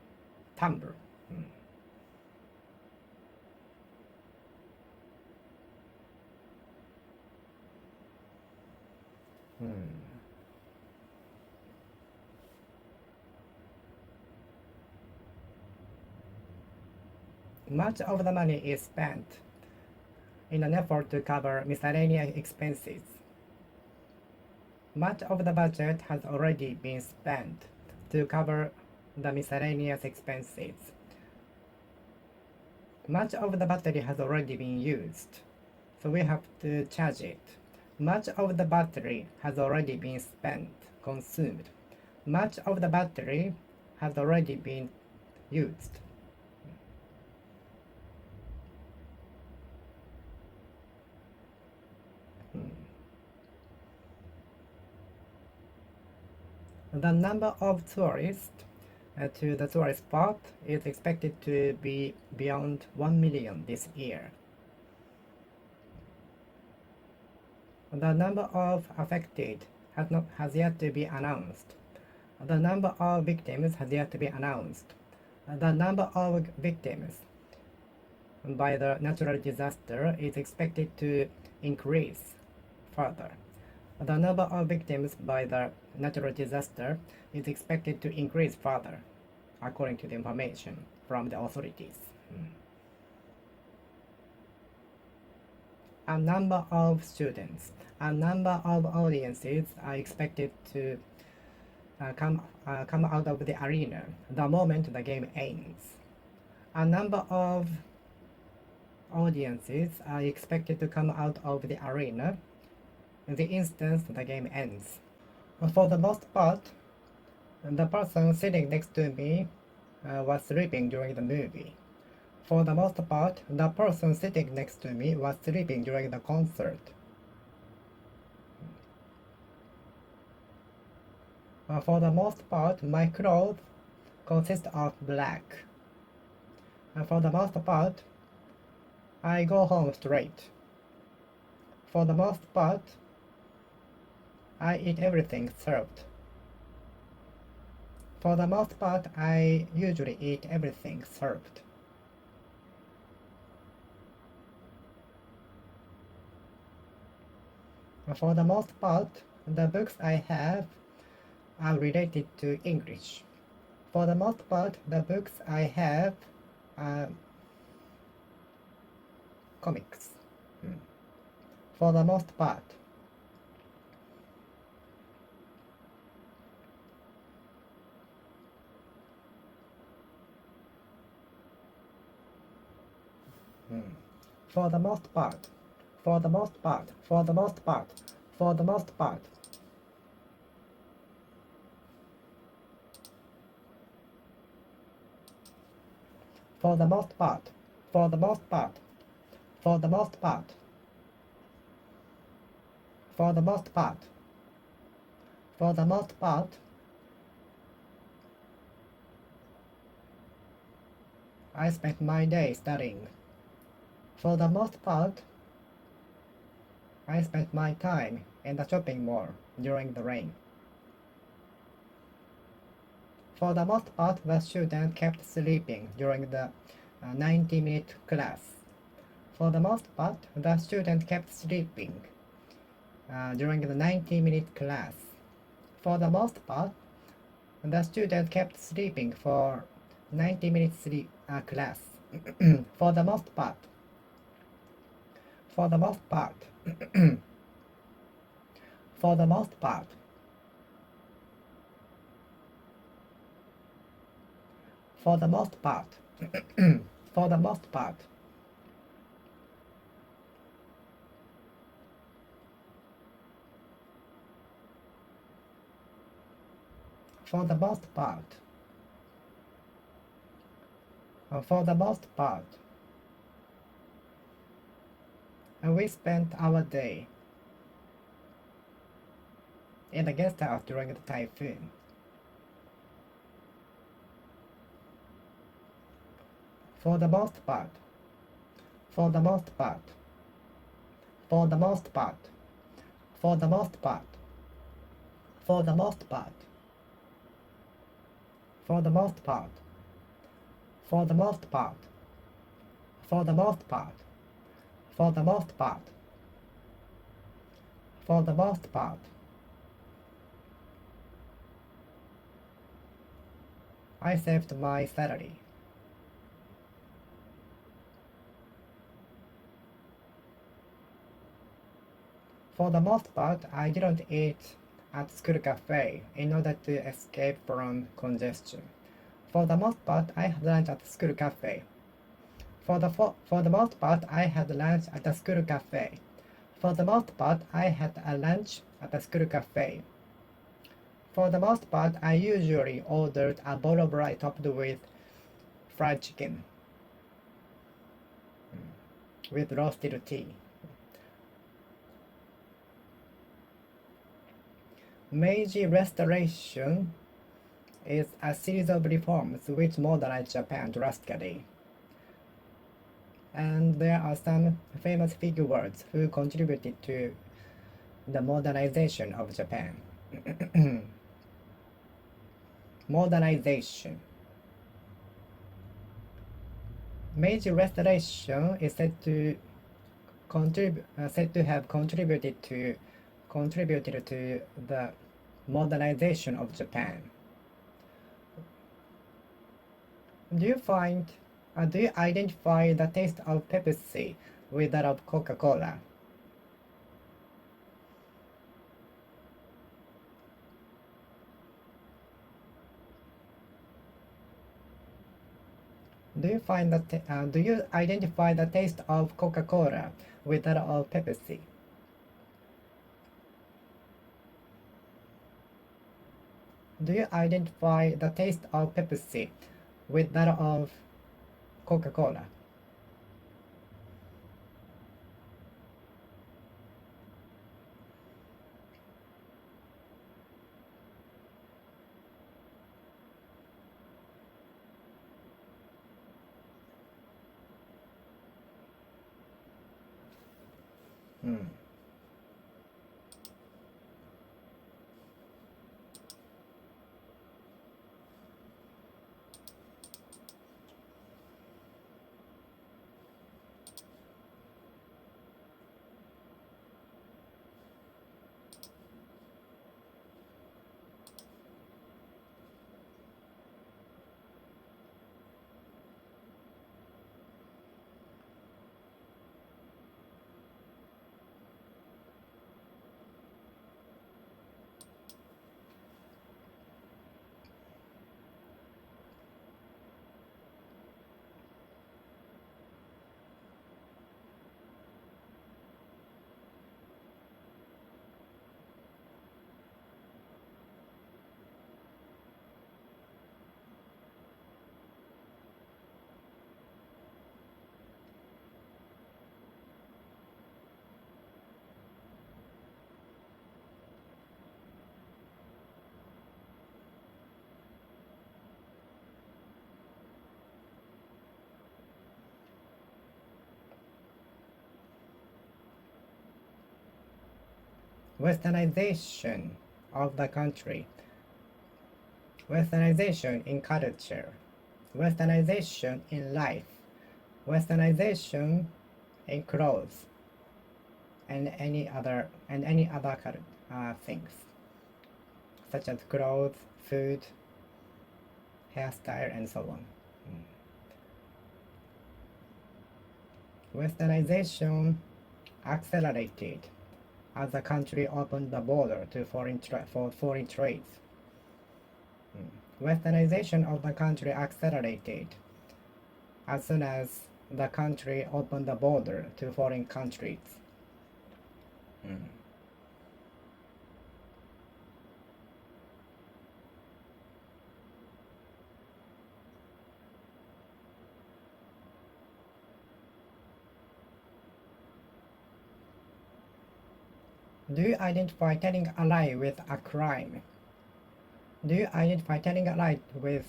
Much of the money is spent in an effort to cover miscellaneous expenses. Much of the budget has already been spent to cover the miscellaneous expenses. Much of the battery has already been used, so we have to charge it. Much of the battery has already been consumed. Much of the battery has already been used. The number of tourists to the tourist spot is expected to be beyond 1 million this year. The number of affected has yet to be announced. The number of victims has yet to be announced. The number of victims by the natural disaster is expected to increase further. The number of victims by the natural disaster is expected to increase further, according to the information from the authorities. A number of students, a number of audiences are expected to come out of the arena the moment the game ends. A number of audiences are expected to come out of the arena in the instant the game ends. For the most part, the person sitting next to me was sleeping during the movie. For the most part, the person sitting next to me was sleeping during the concert. For the most part, my clothes consist of black. For the most part, I go home straight. For the most part, I eat everything served. For the most part, I usually eat everything served. For the most part, the books I have are related to English. For the most part, the books I have are comics. For the most part. For the most part. For the most part. For the most part. For the most part. For the most part. For the most part. For the most part. For the most part. For the most part. I spent my day studying. For the most part, I spent my time in the shopping mall during the rain. For the most part, the student kept sleeping during the 90-minute class. For the most part, the student kept sleeping during the 90-minute class. For the most part, the student kept sleeping for 90-minute class. For the most part. For the most part. For the most part. For the most part. For the most part. For the most part. For the most part. And we spent our day in the guest house during the typhoon. For the most part. For the most part. For the most part. For the most part. For the most part. For the most part. For the most part. For the most part. For the most part. For the most part. I saved my salary. For the most part, I didn't eat at school cafe in order to escape from congestion. For the most part, I had lunch at the school cafe. For the most part, I had lunch at the school cafe. For the most part, I had a lunch at the school cafe. For the most part, I usually ordered a bowl of rice topped with fried chicken with roasted tea. Meiji Restoration is a series of reforms which modernized Japan drastically. And there are some famous figures who contributed to the modernization of Japan. Modernization. Meiji Restoration is said to have contributed to the modernization of Japan. Do you identify the taste of Pepsi with that of Coca-Cola? Do you identify the taste of Coca-Cola with that of Pepsi? Do you identify the taste of Pepsi with that of Coca-Cola? Westernization of the country. Westernization in culture. Westernization in life. Westernization in clothes. And any other things, such as clothes, food, hairstyle, and so on. Westernization accelerated as the country opened the border to foreign trades. Westernization of the country accelerated as soon as the country opened the border to foreign countries. Do you identify telling a lie with a crime? Do you identify telling a lie with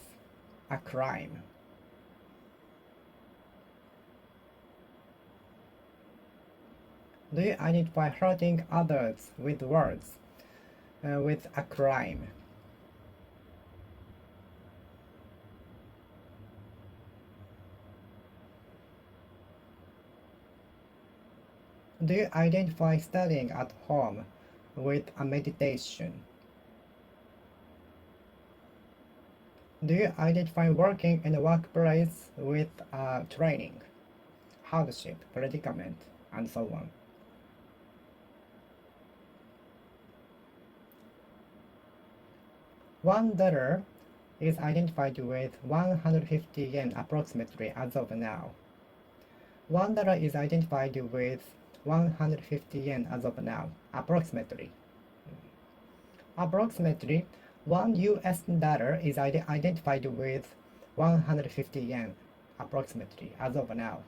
a crime? Do you identify hurting others with words with a crime? Do you identify studying at home with a meditation? Do you identify working in a workplace with training, hardship, predicament, and so on? $1 is identified with 150 yen approximately as of now. $1 is identified with 150 yen as of now, approximately. Approximately 1 US dollar is identified with 150 yen, approximately, as of now.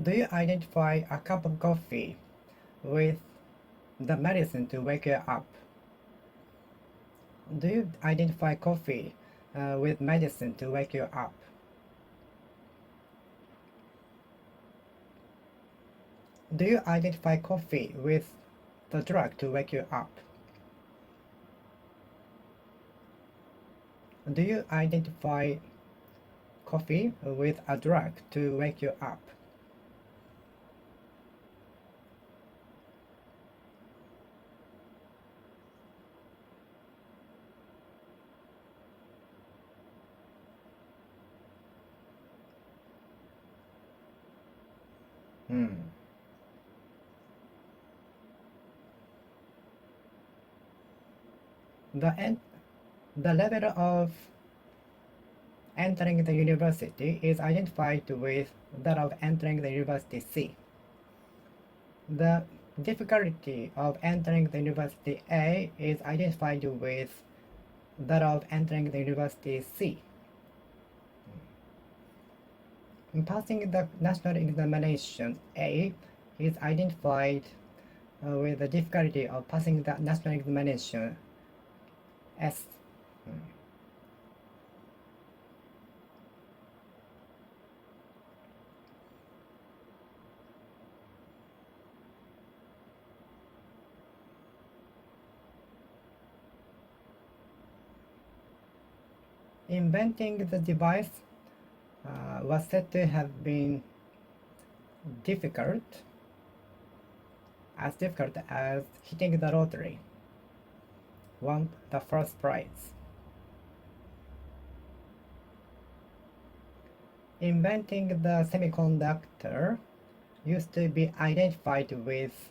Do you identify a cup of coffee with the medicine to wake you up? Do you identify coffee with medicine to wake you up? Do you identify coffee with the drug to wake you up? Do you identify coffee with a drug to wake you up? The, the level of entering the university is identified with that of entering the university C. The difficulty of entering the university A is identified with that of entering the university C. In passing the national examination A is identified with the difficulty of passing the national examination S. Inventing the device was said to have been difficult as hitting the lottery, won the first prize. Inventing the semiconductor used to be identified with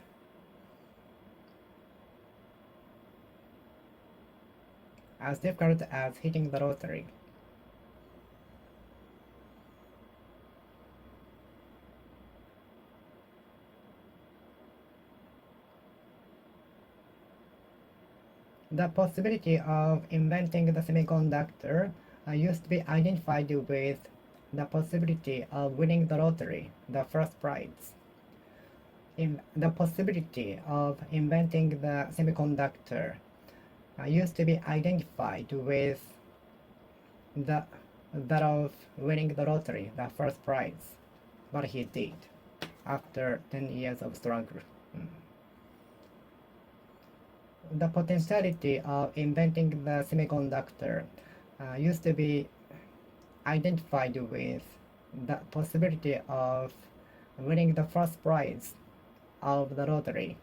as difficult as hitting the lottery. The possibility of inventing the semiconductor used to be identified with the possibility of winning the lottery, the first prize. The possibility of inventing the semiconductor used to be identified with that of winning the lottery, the first prize. But he did, after 10 years of struggle. The potentiality of inventing the semiconductor used to be identified with the possibility of winning the first prize of the lottery.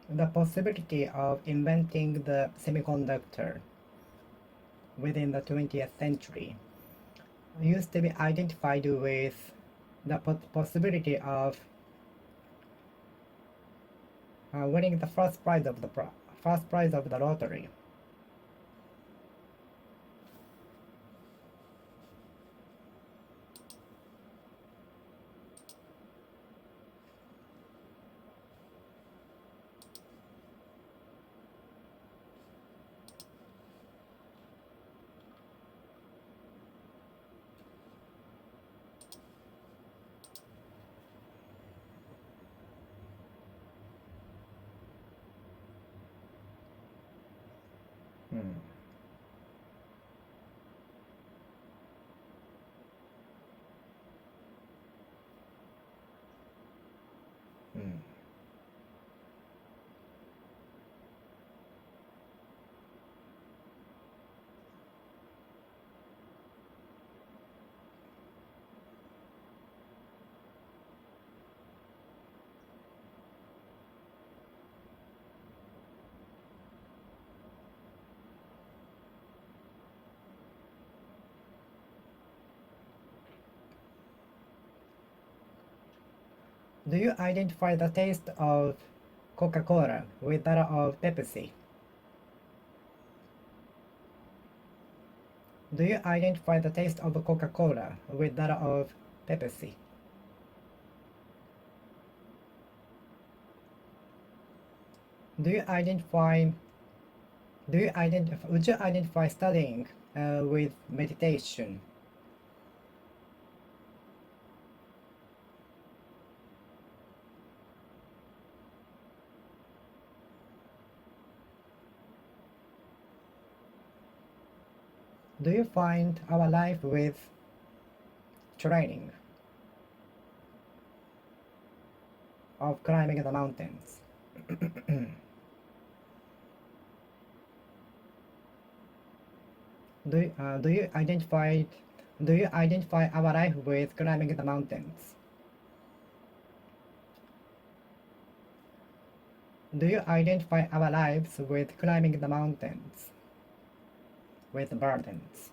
The possibility of inventing the semiconductor within the 20th century used to be identified with the possibility of winning the first prize of the first prize of the lottery. Hmm. Hmm. Do you identify the taste of Coca-Cola with that of Pepsi? Do you identify the taste of Coca-Cola with that of Pepsi? Do you identify would you identify studying with meditation? Do you find our life with training of climbing the mountains? Do you identify our life with climbing the mountains? Do you identify our lives with climbing the mountains? With burdens,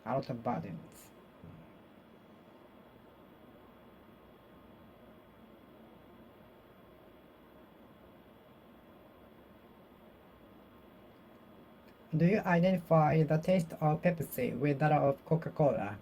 a lot of burdens. Do you identify the taste of Pepsi with that of Coca-Cola?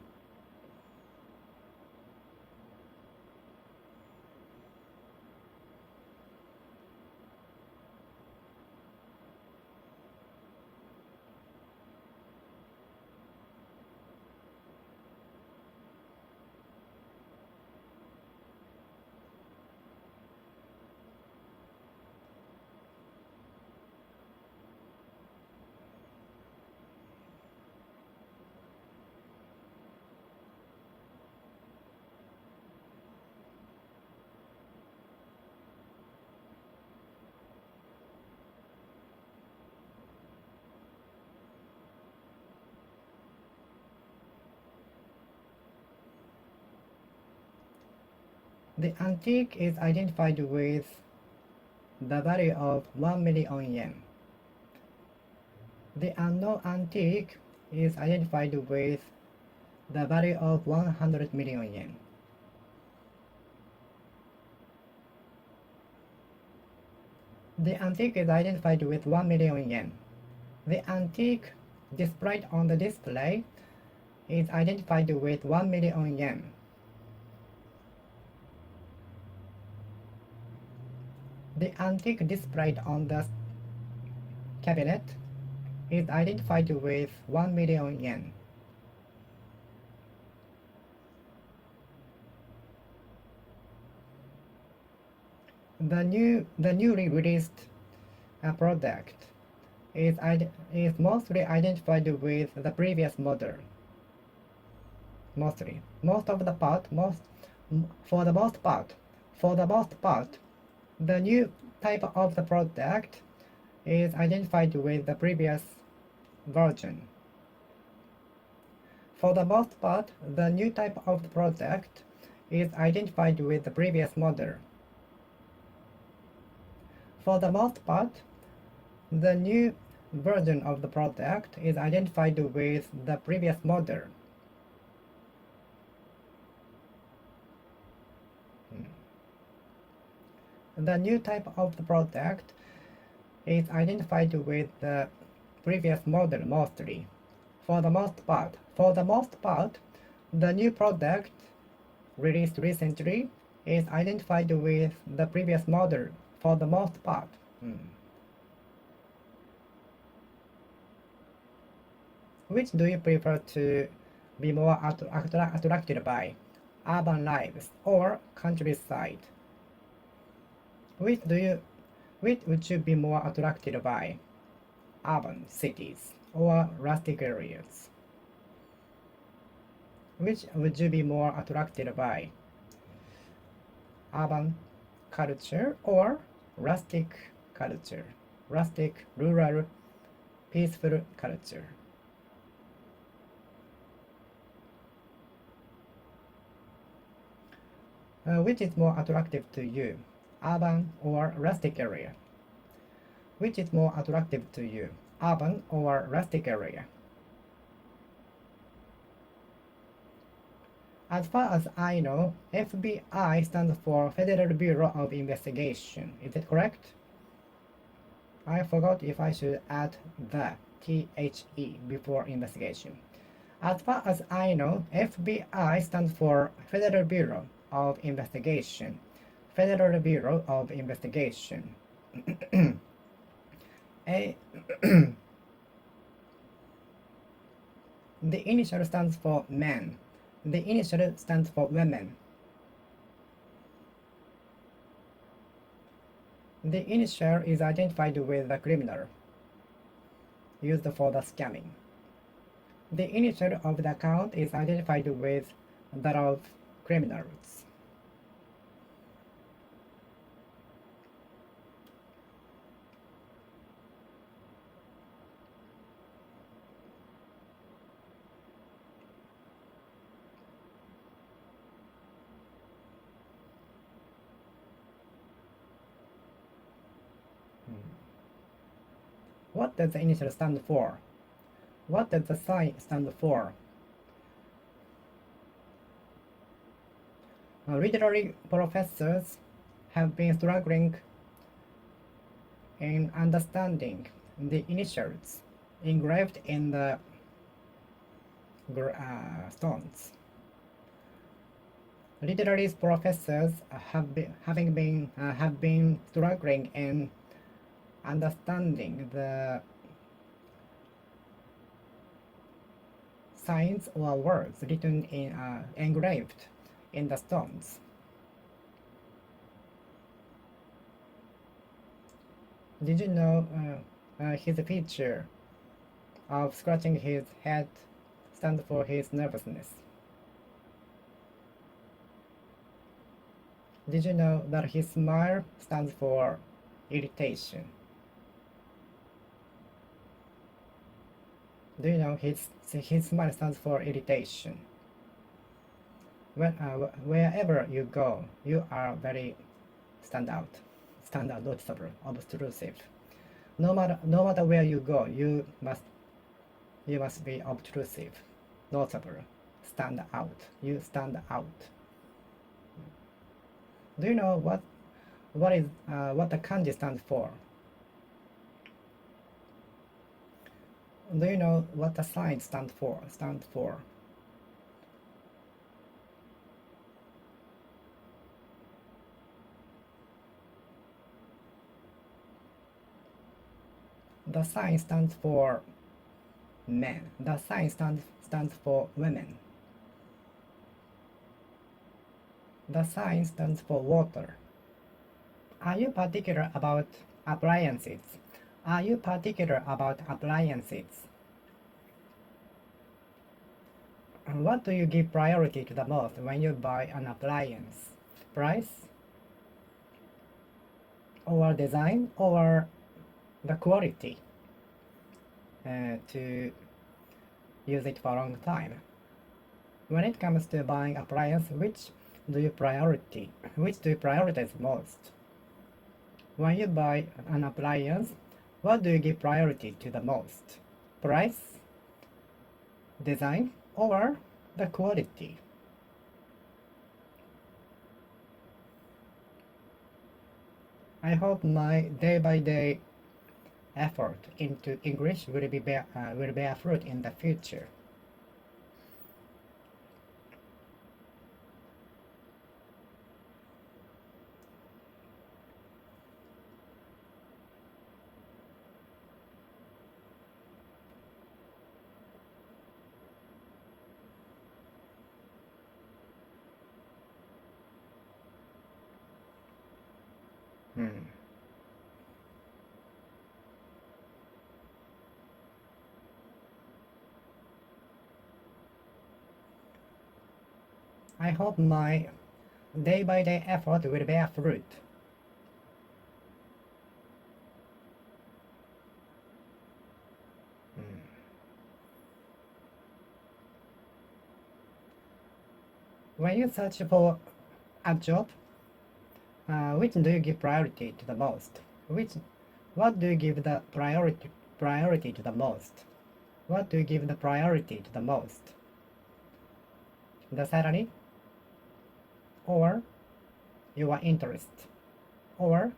The antique is identified with the value of 1 million yen. The unknown antique is identified with the value of 100 million yen. The antique is identified with 1 million yen. The antique displayed on the display is identified with 1 million yen. The antique displayed on the cabinet is identified with 1 million yen. The newly released product is mostly identified with the previous model. Mostly. For the most part, the new type of the product is identified with the previous version. For the most part, the new type of the product is identified with the previous model. For the most part, the new version of the product is identified with the previous model. The new type of the product is identified with the previous model mostly. For the most part, the new product released recently is identified with the previous model for the most part. Which do you prefer to be more attracted by, urban lives or countryside? Which would you be more attracted by, urban cities or rustic areas? Which would you be more attracted by, urban culture or rustic culture, rustic, rural, peaceful culture? Which is more attractive to you, urban or rustic area? Which is more attractive to you, urban or rustic area? As far as I know, FBI stands for Federal Bureau of Investigation. Is it correct? I forgot if I should add the THE before investigation. As far as I know, FBI stands for Federal Bureau of Investigation. Federal Bureau of Investigation. A The initial stands for men. The initial stands for women. The initial is identified with the criminal used for the scamming. The initial of the account is identified with that of criminals. What does the initial stand for? What does the sign stand for? Literary professors have been struggling in understanding the initials engraved in the stones. Literary professors have been struggling in understanding the signs or words written in engraved in the stones. Did you know his feature of scratching his head stands for his nervousness? Did you know that his smile stands for irritation? Do you know his smile stands for irritation? Wherever you go, you are very stand out, noticeable, obtrusive. No matter where you go, you must be obtrusive, notable, stand out. You stand out. Do you know what the kanji stands for? Do you know what the sign stands for? The sign stands for men. The sign stands for women. The sign stands for water. Are you particular about appliances? Are you particular about appliances? What do you give priority to the most when you buy an appliance? Price? Or design? Or the quality? To use it for a long time. When it comes to buying appliance, which do you prioritize most? When you buy an appliance, what do you give priority to the most? Price, design, or the quality? I hope my day by day effort into English will bear fruit in the future. Hmm. I hope my day by day effort will bear fruit. Hmm. When you search for a job, which do you give priority to the most? What do you give the priority to the most? What do you give the priority to the most? The salary, or your interest, or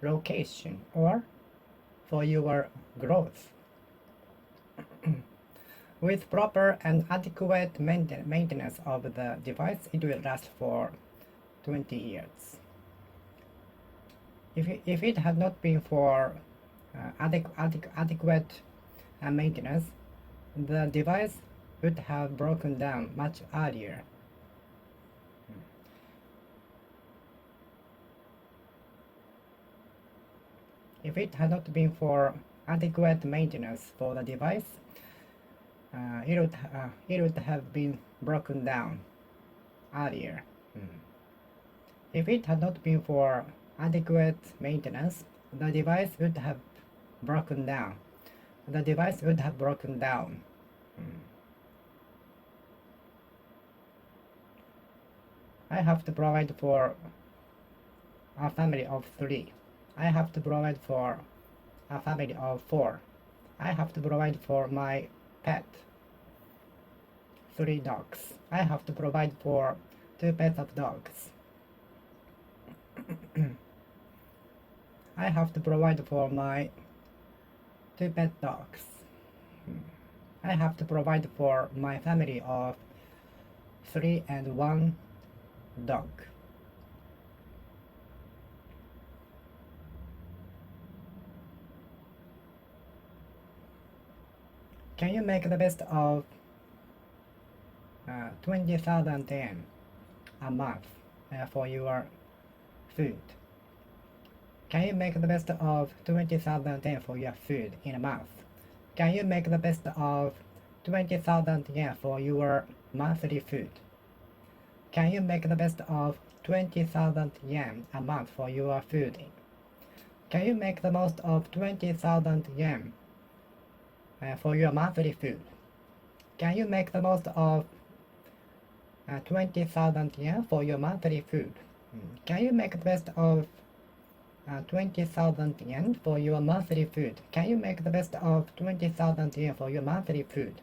location, or for your growth? With proper and adequate maintenance of the device, it will last for 20 years. If it had not been for adequate maintenance, the device would have broken down much earlier. If it had not been for adequate maintenance for the device, it would have been broken down earlier. If it had not been for adequate maintenance, the device would have broken down. The device would have broken down. I have to provide for a family of 3. I have to provide for a family of 4. I have to provide for my pet, 3 dogs. I have to provide for 2 pets of dogs. I have to provide for my 2 pet dogs. I have to provide for my family of 3 and 1 dog. Can you make the best of 20,000 yen a month for your food? Can you make the best of 20,000 yen for your food in a month? Can you make the best of 20,000 yen for your monthly food? Can you make the best of 20,000 yen a month for your food? Can you make the most of 20,000 yen for your monthly food? Can you make the most of 20,000 yen for your monthly food? Can you make the best of 20,000 yen for your monthly food? Can you make the best of 20,000 yen for your monthly food?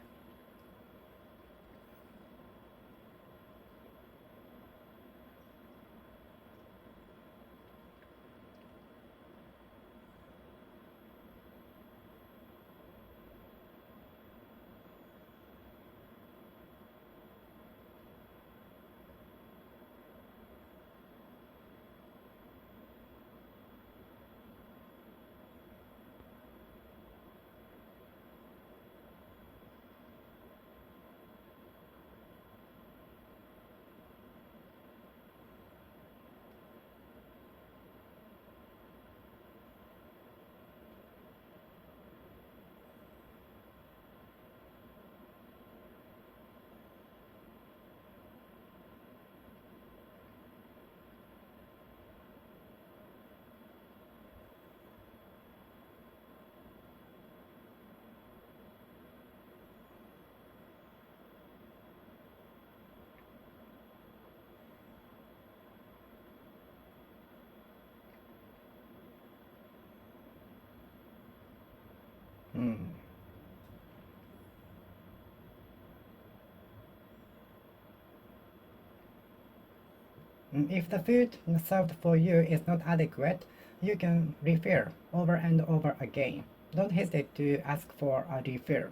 If the food served for you is not adequate, You can refill over and over again. Don't hesitate to ask for a refill.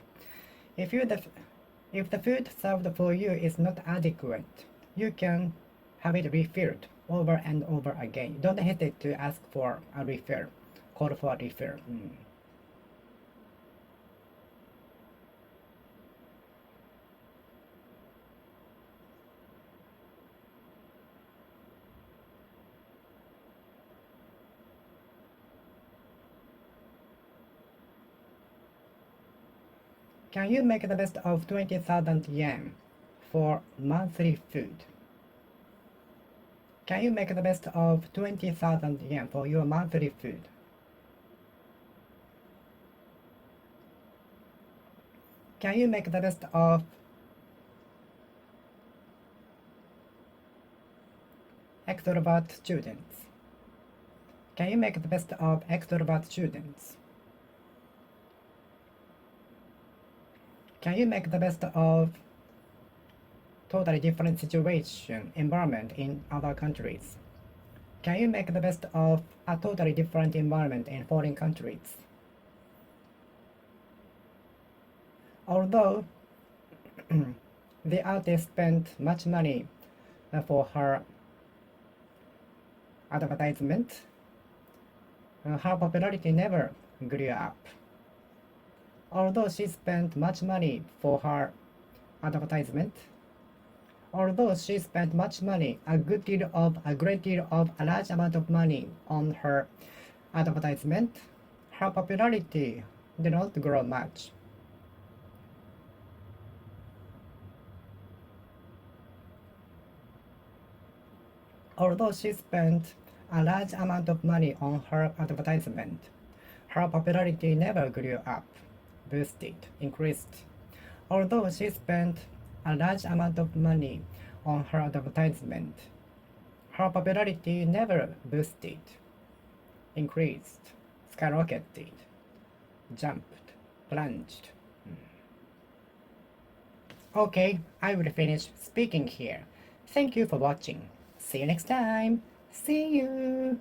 If you if the food served for you is not adequate, you can have it refilled over and over again. Don't hesitate to ask for a refill. Call for a refill. Can you make the best of 20,000 yen for monthly food? Can you make the best of 20,000 yen for your monthly food? Can you make the best of extrovert students? Can you make the best of extrovert students? Can you make the best of totally different situation, environment in other countries? Can you make the best of a totally different environment in foreign countries? Although the artist spent much money for her advertisement, her popularity never grew up. Although she spent much money for her advertisement, although she spent much money, a great deal of, a large amount of money on her advertisement, her popularity did not grow much. Although she spent a large amount of money on her advertisement, her popularity never grew up, boosted, increased. Although she spent a large amount of money on her advertisement, her popularity never boosted, increased, skyrocketed, jumped, plunged. Okay, I will finish speaking here. Thank you for watching. See you next time. See you.